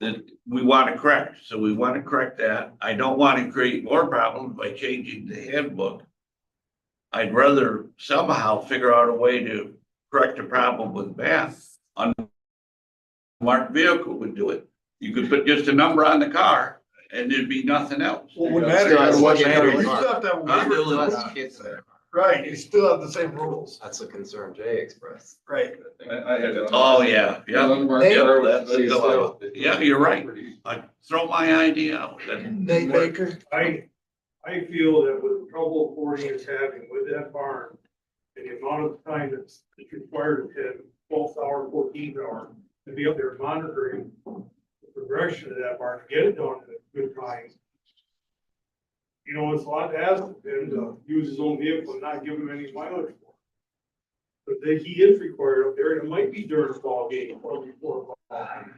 that we want to correct, so we want to correct that. I don't want to create more problems by changing the handbook. I'd rather somehow figure out a way to correct the problem with Bath. Unmarked vehicle would do it. You could put just a number on the car and there'd be nothing else. Well, wouldn't matter. Still has What to matter, get you still have to have Huh? waivers. Still has kids there. Right, you still have the same rules, That's a concern Jay expressed. right? I had. Oh, yeah, yeah. Unmarked Nate? car That's was- still- yeah, you're right. I throw my idea out. Nate Baker. I feel that with the trouble Forty is having with that barn, and the amount of time that's required of him, 12-hour, 14-hour, to be up there monitoring the progression of that barn, to get it done in a good time. You know, it's a lot to ask him to use his own vehicle and not give him any mileage for it. But he is required up there, and it might be during a ball game or before a ball game,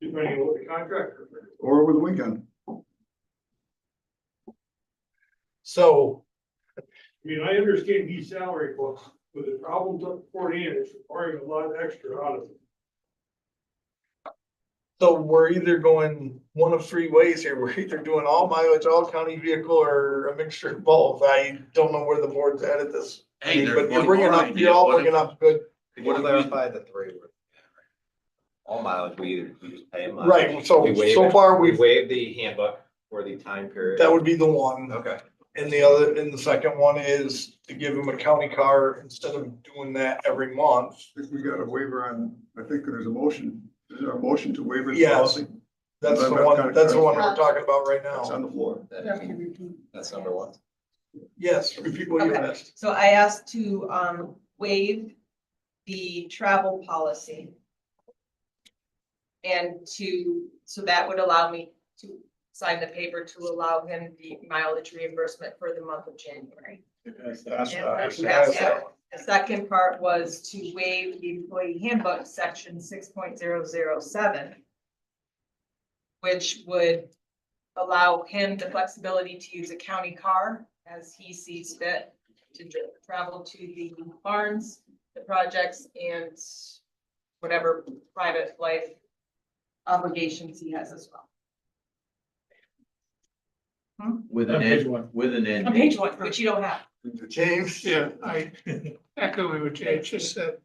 depending on what the contractor is. Or over the weekend. So, I mean, I understand he's salary, but with the problems up at Fort Ann, it's requiring a lot extra out of him. so we're either going one of 3 ways here. We're either doing all mileage, all county vehicle, or a mixture of both. I don't know where the board's at this. Hey, there's But you're one bringing more up, idea. you're all What if- bringing up good, Could What you if we- clarify the 3? All mileage, we just pay them. right, so, We waive so it. far We we've, waive the handbook for the time period. that would be the one. Okay. And the second one is to give them a county car instead of doing that every month. I think we got a waiver on, I think there's a motion. Is there a motion to waiver the Yes. policy? That's the one we're talking about right That's on now. the floor. That's number 1. Yes, repeat what you Okay. asked. So I asked to waive the travel policy. And so that would allow me to sign the paper to allow him the mileage reimbursement for the month of January. That's The second part was to waive the employee handbook, section 6.007, which would allow him the flexibility to use a county car as he sees fit to travel to the barns, the projects, and whatever private life obligations he has as well. With On page 1. with an end. On page 1, which you don't have. James? Yeah, I echo what Jay just said.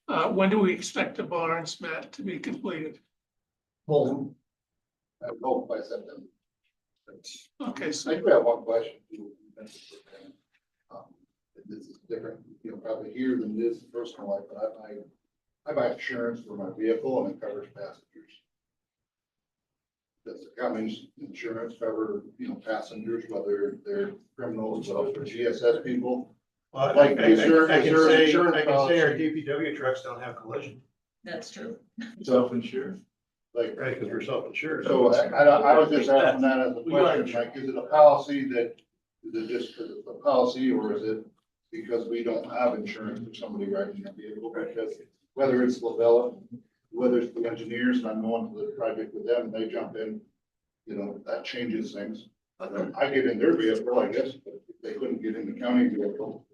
When do we expect the barns, Matt, to be completed? Well, I hope by September. Okay, I so do have one question. This is different, you know, probably here than this personal life, but I buy insurance for my vehicle and it covers passengers. does the county's insurance cover, passengers, whether they're criminals, whether they're GSS people? Well, Like, is there I can an say, insurance I can say our policy? DPW trucks don't have collision, That's true. Self-insured. Like, right, because we're self-insured. so I was just asking that as a We are question, insured. like, is it a policy that, is it just because it's a policy, or is it because we don't have insurance for somebody riding a vehicle? Because whether it's Lavella, whether it's the engineers, and I'm going to the project with them, and they jump in, that changes things. I get in their vehicle, I guess, but if they couldn't get in the county vehicle,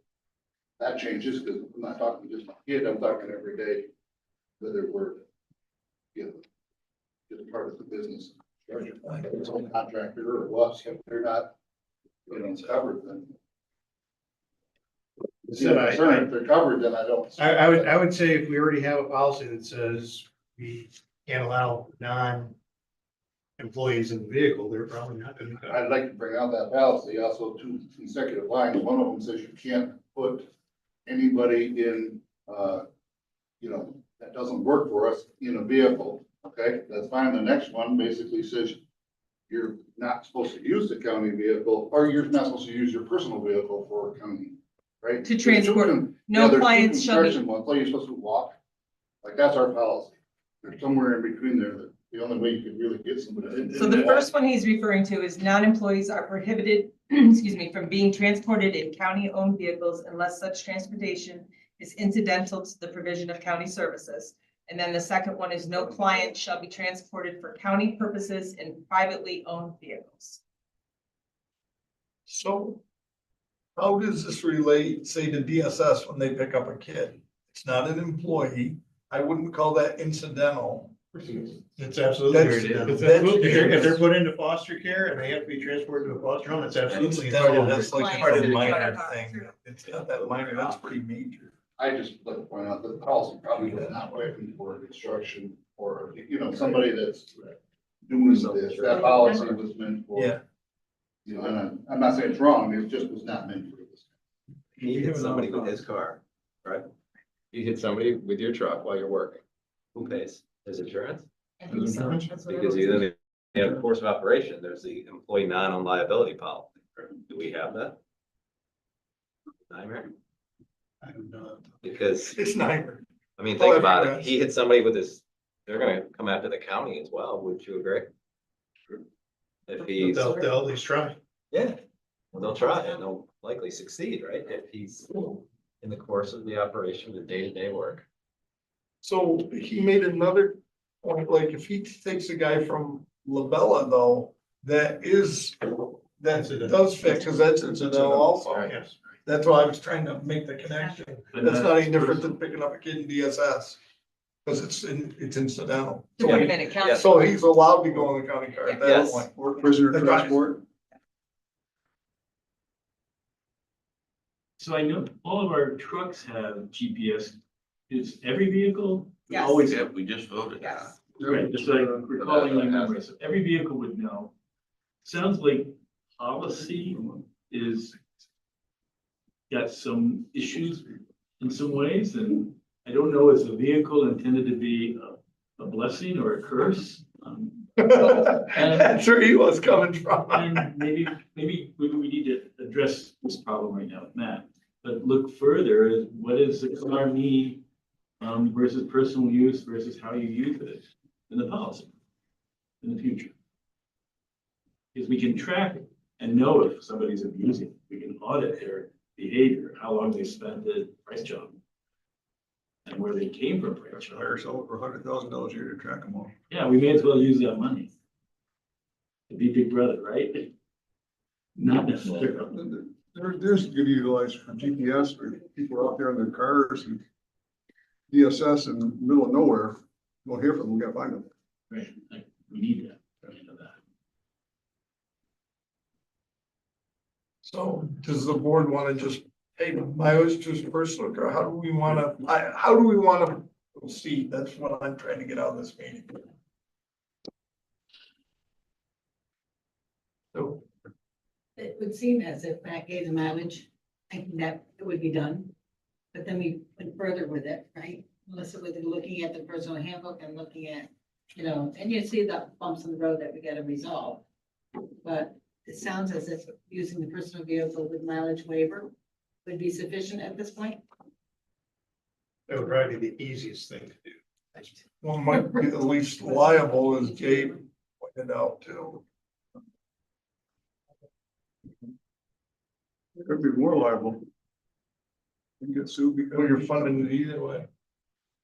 that changes, because I'm not talking just my kid, I'm talking every day, whether we're, just part of the business structure, like it's a contractor or what, if they're not, covered, then. Said I- If they're covered, then I don't. I would say if we already have a policy that says we can't allow non-employees in the vehicle, they're probably not gonna. I'd like to bring out that policy, also two consecutive lines, one of them says you can't put anybody in, that doesn't work for us in a vehicle, okay, that's fine, the next one basically says you're not supposed to use the county vehicle, or you're not supposed to use your personal vehicle for county, right? To transport. There's two No there's two clients shall be- construction ones, like you're supposed to walk, like that's our policy, there's somewhere in between there that the only way you could really get somebody. So the first one he's referring to is non-employees are prohibited, excuse me, from being transported in county-owned vehicles unless such transportation is incidental to the provision of county services. And then the second one is no client shall be transported for county purposes in privately owned vehicles. So how does this relate, say, to DSS when they pick up a kid? It's not an employee. I wouldn't call that incidental. It's absolutely. That's- If that's- they're put into foster care and they have to be transported to a foster home, it's absolutely. Incidental, that's like Part a of the minor car. thing. It's not that minor, that's pretty major. I just like to point out that the policy probably does not waiting for construction or, somebody that's doing this, that policy was meant for. Yeah. And I'm not saying it's wrong, it just was not meant for this. You hit somebody with his car, right? You hit somebody with your truck while you're working. Who pays? His insurance? I think so. That's what I Because was- then they have a course of operation, there's the employee non-owned liability policy. Do we have that? Nightmare? I don't know. Because, It's nightmare. I mean, Well, think about every- it, he hit somebody with his, they're gonna come after the county as well, would you agree? If he's, They'll at least try. yeah, well, they'll try and they'll likely succeed, right? If he's in the course of the operation, the day-to-day work. So he made another point, like if he takes a guy from Labella though, that does fit, because that's incidental also. Yes. That's why I was trying to make the connection. That's not any different than picking up a kid in DSS. Because it's incidental. To put him in a county. So he's allowed to go on the county car at that Yes. point. Or prisoner That's right. transport. So I know all of our trucks have GPS. Is every vehicle? We Yes. Always Yeah, have. we just voted. Yes. Right, just like recalling my memory. So every vehicle would know. Sounds like policy is got some issues in some ways, and I don't know, is the vehicle intended to be a blessing or a curse? That's where he was coming from. And maybe we need to address this problem right now with Matt, but look further at what is the car need versus personal use versus how you use it in the policy in the future. Because we can track it and know if somebody's abusing it. We can audit their behavior, how long they spent at price job. And where they came from price job. Hire someone for $100,000 a year to track them all. Yeah, we may as well use that money. To be big brother, right? Not necessarily. There's good utilized for GPS for people out there in their cars and DSS in the middle of nowhere. Don't hear from them, we gotta find them. Right, like, we need that. We know that. So does the board want to just pay the mileage just personal, or how do we want to proceed? That's what I'm trying to get out of this meeting. So, It would seem as if Matt gave the mileage, I think that it would be done. But then we went further with it, right? Melissa, with looking at the personal handbook and looking at you know, and you see the bumps in the road that we gotta resolve. But it sounds as if using the personal vehicle with mileage waiver would be sufficient at this point. That would probably be the easiest thing to do. One might be the least liable, as Gabe pointed out too. Could be more liable. You can get sued Well, because you're funding it either way.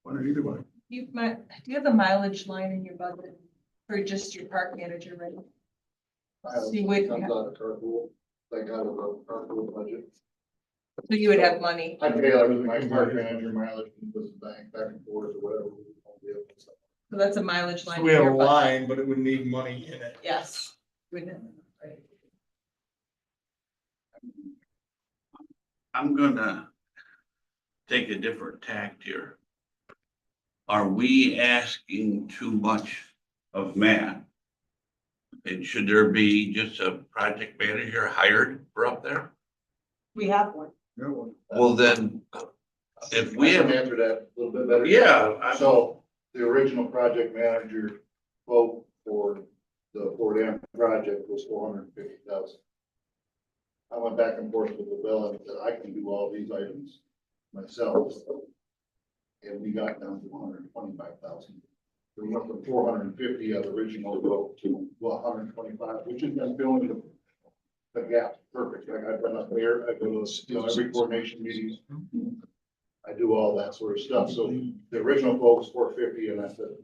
funded either way. You might, do you have a mileage line in your budget for just your park manager, right? So you would, Comes out of carpool, like out of the carpool budget. so you would have money. I pay like my park manager mileage, goes to the bank, back and forth or whatever. So that's a mileage line. So we in have a your budget. line, but it would need money in it. Yes. Wouldn't it? Right. I'm gonna take a different tact here. Are we asking too much of Matt? And should there be just a project manager hired for up there? We have one. Yeah, well, Well, then, if we I can have, answer that a little bit better. yeah, So the original project manager quote for the Fort Am project was $450,000. I went back and forth with the bill and said, I can do all these items myself. And we got down to $125,000. We went from 450 of the original quote to 125, which is then filling the gap perfect. Like I've been up there, I go to, you know, every coordination meetings. I do all that sort of stuff. So the original quote was 450 and I said,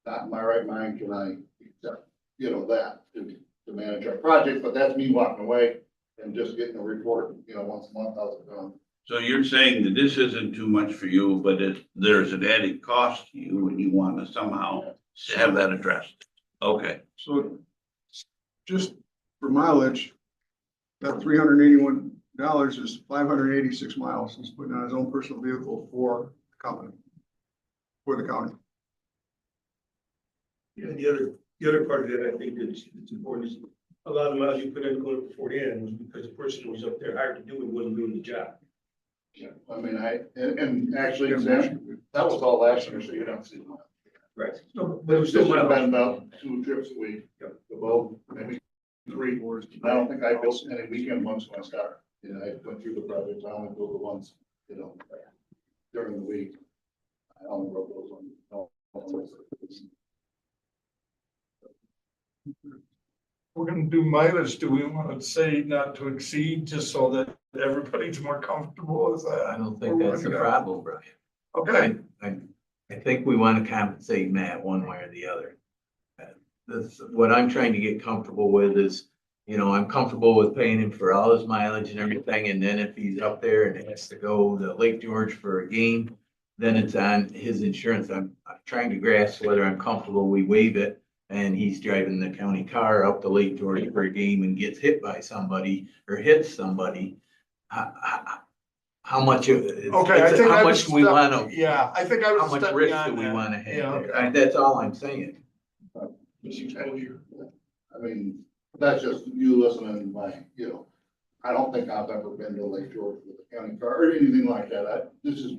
not in my right mind can I accept, you know, that to manage our project, but that's me walking away and just getting a report, you know, once a month, how's it going? so you're saying that this isn't too much for you, but there's an added cost to you and you want to somehow have that addressed. Okay, so just for mileage, that $381 is 586 miles. He's putting on his own personal vehicle for the company, for the county. Yeah, the other part of that, I think that's important is a lot of the miles you put in going to Fort Ann was because the person who was up there hired to do it wasn't doing the job. Yeah, I mean, and actually, Sam, that was all last year, so you don't see. Right. No, but it was This still would have been miles. about 2 trips a week, the boat, maybe 3. I don't think I built any weekend ones when I started. You know, I went through the project, I only built the ones, you know, during the week. I only wrote those on. We're gonna do mileage. Do we want to say not to exceed just so that everybody's more comfortable with that? I don't think that's the problem, Brian. Okay, I think we want to compensate Matt one way or the other. That's what I'm trying to get comfortable with is, you know, I'm comfortable with paying him for all his mileage and everything. And then if he's up there and has to go to Lake George for a game, then it's on his insurance. I'm trying to grasp whether I'm comfortable we waive it and he's driving the county car up to Lake George for a game and gets hit by somebody or hits somebody. How much of it? okay, I think How I would much do we step- want to, Yeah, I think I how would much step risk beyond do we that. want to have Yeah, there? That's all I'm saying. I mean, that's just you listening to my, you know, I don't think I've ever been to Lake George with a county car or anything like that. This is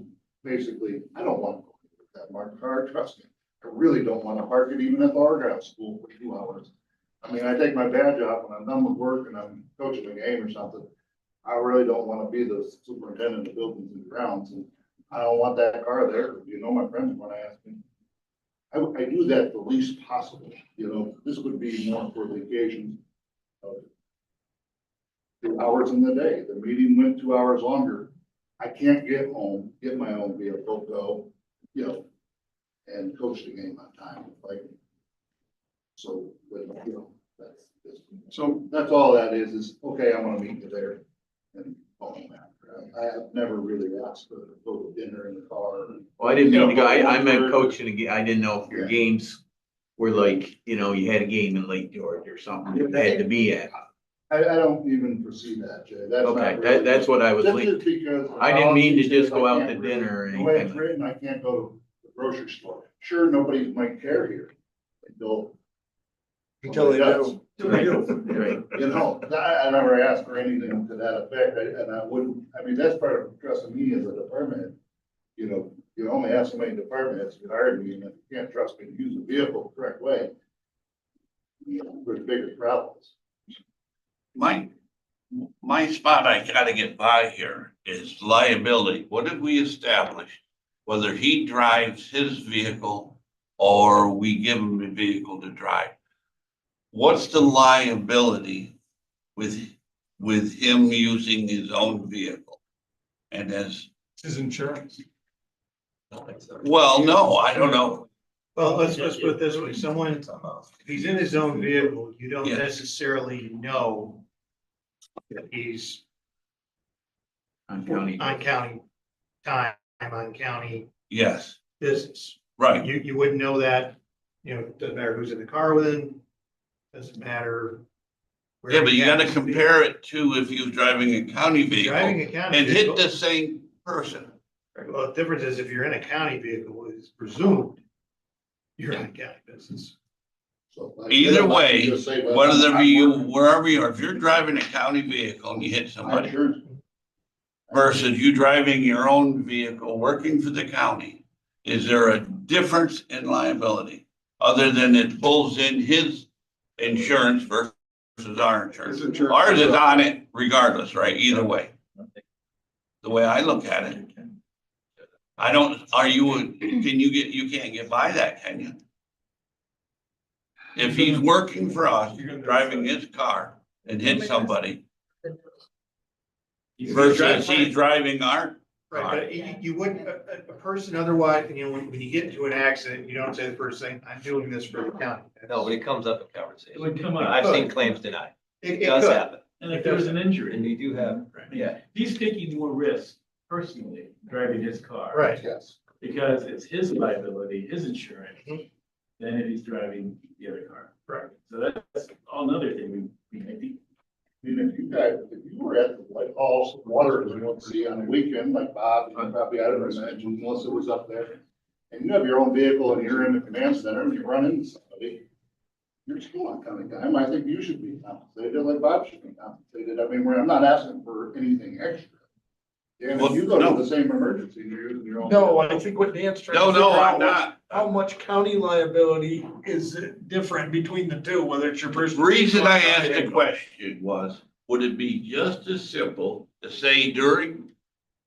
basically, I don't want to go with that marked car, trust me. I really don't want to park it even at the art ground school for 2 hours. I mean, I take my badge off when I'm done with work and I'm coaching a game or something. I really don't want to be the superintendent of buildings and grounds, and I don't want that car there. You know, my friends want to ask me. I do that the least possible, you know, this would be more for the occasion of 2 hours in the day. The meeting went 2 hours longer. I can't get home, get my own vehicle, go, you know, and coach the game on time, like. So, but, you know, that's all that is, okay, I'm gonna meet you there. And home after. I have never really asked to go to dinner in the car. Well, I didn't You mean know, to go, I but meant we're- coaching again. I didn't know if your Yeah. games were like, you know, you had a game in Lake George or something you had to be at. I don't even foresee that, Jay. That's not Okay, really- that's what I was Just thinking. because. I didn't mean to policy just says go I out can't to really- dinner or The way it's anything. written, I can't go to the grocery store. Sure, nobody might care here. Until Until they do. Right. You know, I never asked for anything to that effect, and I wouldn't, I mean, that's part of trusting me as a department. You know, You only have so many department heads who hired me, and if you can't trust me to use the vehicle the correct way, you know, there's bigger problems. My spot I gotta get by here is liability. What did we establish? Whether he drives his vehicle or we give him a vehicle to drive. What's the liability with him using his own vehicle? And as, His insurance. well, no, I don't know. Well, let's put it this way, someone, if he's in his own vehicle, you don't Yeah. necessarily know that he's On county. on county time, on county Yes, business. right. You wouldn't know that, you know, it doesn't matter who's in the car with him, doesn't matter. where Yeah, but he you gotta happens to be. compare it to if he was driving a county vehicle Driving a county and hit vehicle. the same person. Well, the difference is if you're in a county vehicle, it's presumed you're in a county business. So, like, Either I can way, just say, well, whether I'm you, working. wherever you are, if you're driving a county vehicle and you hit My somebody insurance. versus you driving your own vehicle, working for the county, is there a difference in liability? Other than it pulls in his insurance versus our insurance? His insurance. Ours is on it regardless, right? Either way. The way I look at it. I don't, you can't get by that, can you? If he's working for us, driving his car and hit somebody versus he's driving our Right, car. but you wouldn't, a person otherwise, you know, when you get into an accident, you don't say the first thing, I'm doing this for the county. No, but it comes up in It conversation. would come up. I've seen claims denied. It It does could. happen. And if there was an injury, And you do have, yeah. he's taking more risk personally driving his car. Right. Yes. Because it's his liability, his insurance, than if he's driving the other car. Right. So that's another thing we I think. Even if you guys, if you were at like all water, as we don't see on the weekend, like Bob, you probably, I don't imagine Melissa was up there. And you have your own vehicle and you're in the command center and you run into somebody. You're still on county time. I think you should be compensated like Bob should be compensated. I mean, I'm not asking for anything extra. And if you go to the same emergency, you're using your own. No, I think what Dan's trying to No, figure no, out I'm was not. how much county liability is different between the two, whether it's your The personal. reason I asked the question was, would it be just as simple to say during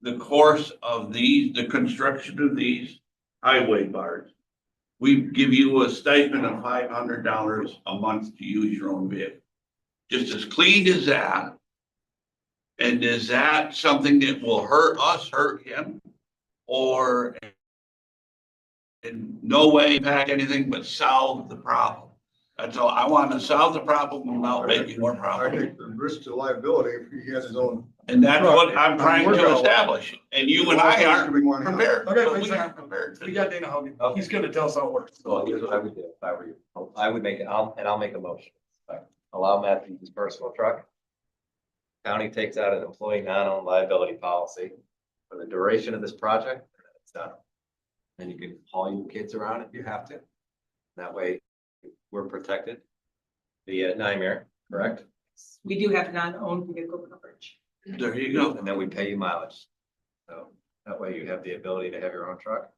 the course of the construction of these highway bars, we give you a stipend of $500 a month to use your own vehicle? Just as clean as that. And is that something that will hurt us, hurt him? Or in no way impact anything but solve the problem? That's all. I want to solve the problem without making more I problems. think the risk to liability, if he has his own. And that's what I'm trying to establish. And you and I aren't prepared. Okay, But wait a we second. aren't prepared. We got Dana Hogan. He's gonna tell us how it works. Well, here's what I would do if I were you. I would make it, I'll make a motion. Allow Matt to use his personal truck. County takes out an employee non-owned liability policy for the duration of this project, and then it's done. Then you can haul your kids around if you have to. That way, we're protected. The nightmare, correct? We do have non-owned vehicle coverage. There you go. And then we pay you mileage. So that way you have the ability to have your own truck.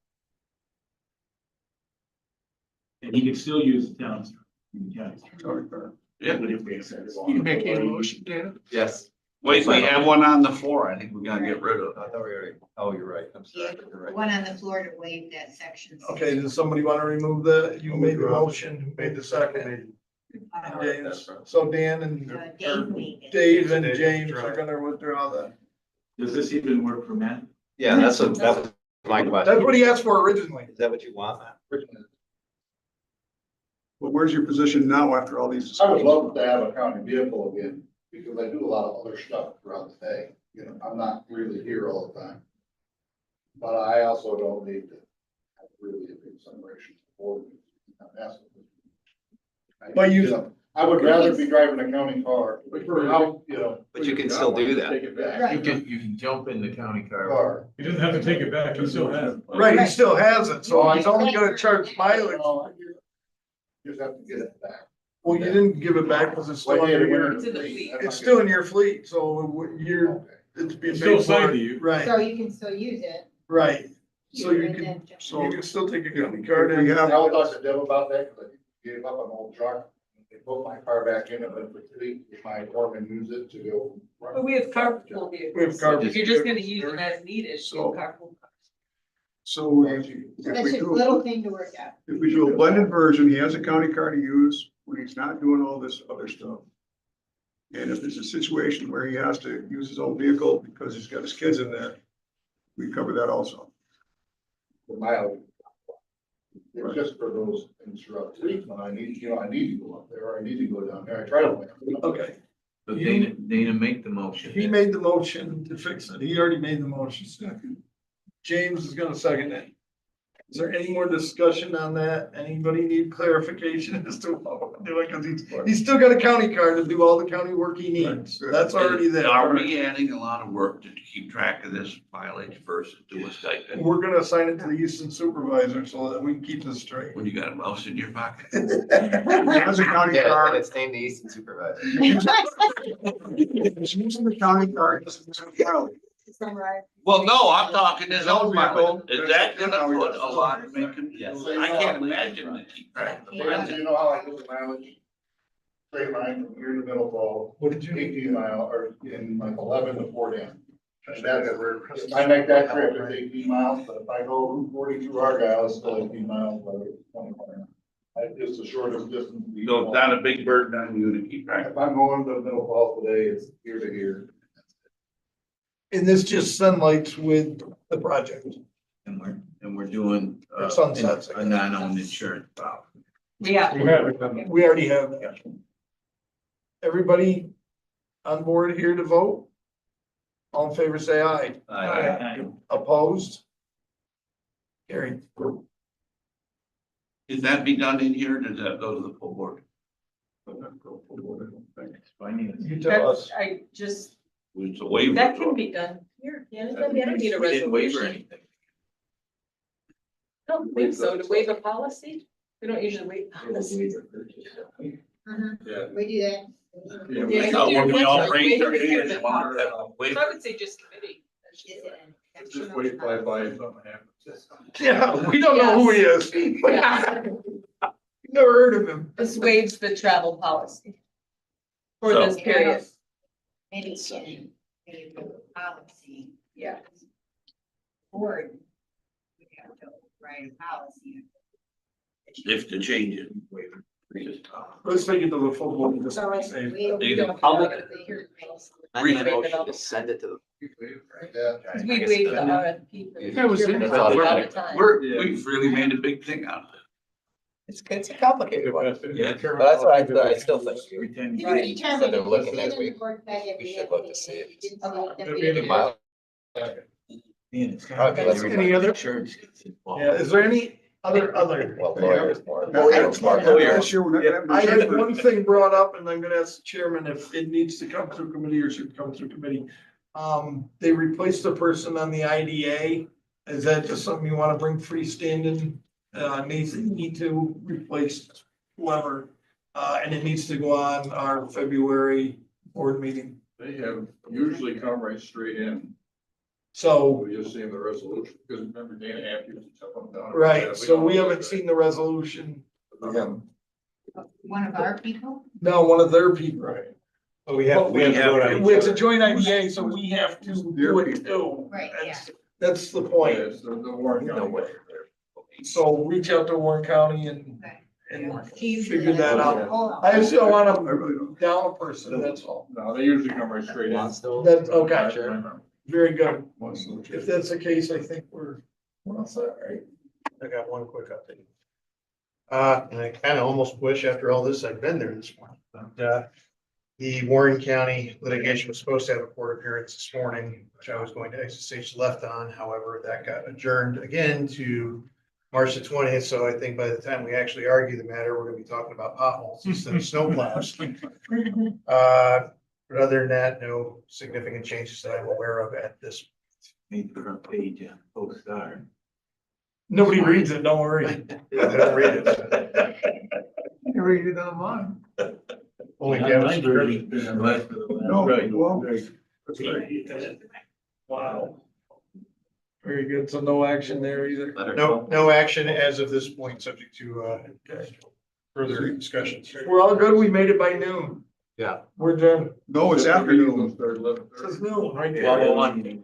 And he could still use the town's. The county's. Yeah. But if we said- You can make any motion, Dana. Yes. Wait, we have one on the floor. I think we gotta get rid of. I thought we already, oh, you're right. I'm sorry. You're The right. one on the floor to waive that section. Okay, does somebody want to remove you made the motion, who made the second? James, so Dan and Dave made it. Dave and James are gonna withdraw that. Does this even work for Matt? Yeah, that was my question. That's what he asked for originally. Is that what you want, Matt? But where's your position now after all these? I would love to have a county vehicle again, because I do a lot of other stuff throughout the day. You know, I'm not really here all the time. But I also don't need to have really a big celebration for But you- know, I would rather be driving a county car, for how, you know. But you can still do that. Take it back. You can jump in the county car. Car. He doesn't have to take it back. He still has it. Right, he still has it, so he's only gonna charge mileage. Just have to get it back. Well, you didn't give it back because it's still under your, It's in the fleet. it's still in your fleet, so you're, it's being It's still paid assigned for. to you. Right, So you can still use it. right. So you and can, then- so you can still take a county card We and have, I would talk to Deb about that, because I gave up an old truck. They put my car back in it, but if my foreman use it to go. But we have carpool vehicles. We have carpool If you're just gonna vehicles. use them as needed, you have carpool. so if That's we just a do, little thing to work out. if we do a blended version, he has a county car to use when he's not doing all this other stuff. And if there's a situation where he has to use his own vehicle because he's got his kids in there, we cover that also. The mileage. It's just for those things throughout the week, when I need to go up there, or I need to go down there, I try to. Okay, So Dana, make the motion. he made the motion to fix it. He already made the motion. James is gonna second it. Is there any more discussion on that? Anybody need clarification as to what we're doing? Cause he's still got a county card to do all the county work he needs. That's already there. Are we adding a lot of work to keep track of this mileage versus do a stipend? We're gonna assign it to the Easton supervisor so that we can keep this straight. When you got a mouse in your pocket? He has a county Yeah, and car. it's named the Easton Supervisor. He's using the county car. He doesn't have a car. Summarize. Well, no, I'm talking his own mileage. Is that That's gonna how put he a does it. lot of making? Yes. I can't imagine to keep track of the Do mileage. you know how I do the mileage? Straight line from here to middle fall, What did you need? 18 mile, or in like 11 to 4 down. And that's, if I make that trip, it's 18 miles, but if I go Route 40 through Argyle, it's still 18 miles, but it's 20 miles. It's the shortest distance. So it's not a big burden on you to keep track of. If I'm going to middle fall today, it's here to here. And this just sunlights with the project. And we're doing, Or sunsets, I a guess. non-owned insurance policy. Yeah. We have it. We already have that. Everybody on board here to vote? All in favor, say aye. Opposed? Carried. Is that be done in here or does that go to the full board? You tell us. That's, I just, It's a waiver. that can be done here. Yeah, I don't need a We didn't waiver resolution. anything. I don't think so. To waive a policy? We don't usually waive policies. Yeah. We do that. Yeah, I thought when we all it's raised our waiver hands, here. wanted to have a So waiver. I would say just committee. Just wait by if something happens. Yeah, we don't know who he is. Yes. Never heard of him. This waives the travel policy. For this period. Maybe maybe the policy. Yeah. Board. We have to write a policy. If to change it. Let's take it to the full board. Just All right. say- We don't. I'll make I'm Read gonna the make it motion up. to send it to the. Yeah. Because we waived the RFP. for That was it. procurement That's all all we the time. We've really made a big thing out of it. It's a complicated one. Yeah. But that's what I still think. You can Right. determine. So they're if you looking see it next in the week. board packet, We we should have look to to see make it. if- Didn't see it, then we Maybe didn't. Mile- Okay, let's read Any other? Insurance gets involved. Yeah, is there any other? Well, lawyers more. Last Lawyers. year, we're not having. I a had shepherd. one thing brought up and I'm gonna ask the chairman if it needs to come through committee or should come through committee. They replaced the person on the IDA. Is that just something you wanna bring freestanding? Need to replace whoever, and it needs to go on our February board meeting. They have usually come right straight in. So, We just see the resolution, because remember Dana asked you to jump up and down. right, so we haven't seen the resolution. One of our people? No, one of their people. Right. Oh, we have to vote on It's a joint IDA, so we have to do it too. Right, yeah. That's the point. Yes, the Warren No County. way. So reach out to Warren County and She figure that out. Hold on. I just don't I wanna really don't. down a person, that's all. No, they usually come right straight in. That's, okay, I remember. very good. If that's the case, I think we're all set, right? I got one quick update. And I kind of almost wish after all this, I'd been there this morning, but, the Warren County litigation was supposed to have a court appearance this morning, which I was going to exercise left on. However, that got adjourned again to March the 20th. So I think by the time we actually argue the matter, we're gonna be talking about potholes instead of snowplows. But other than that, no significant changes that I'm aware of at this. Made the front page, Post Star. Nobody reads it, don't worry. I don't read it. You read it online. Only My Gavin's version is less than the last. No, Right. well, Right. Wow. Very good. So no action there either. Let her No, know. no action as of this point, subject to, further discussions. We're all good. We made it by noon. Yeah. We're done. No, it's afternoon. Start 11:30. It's noon right there. Well,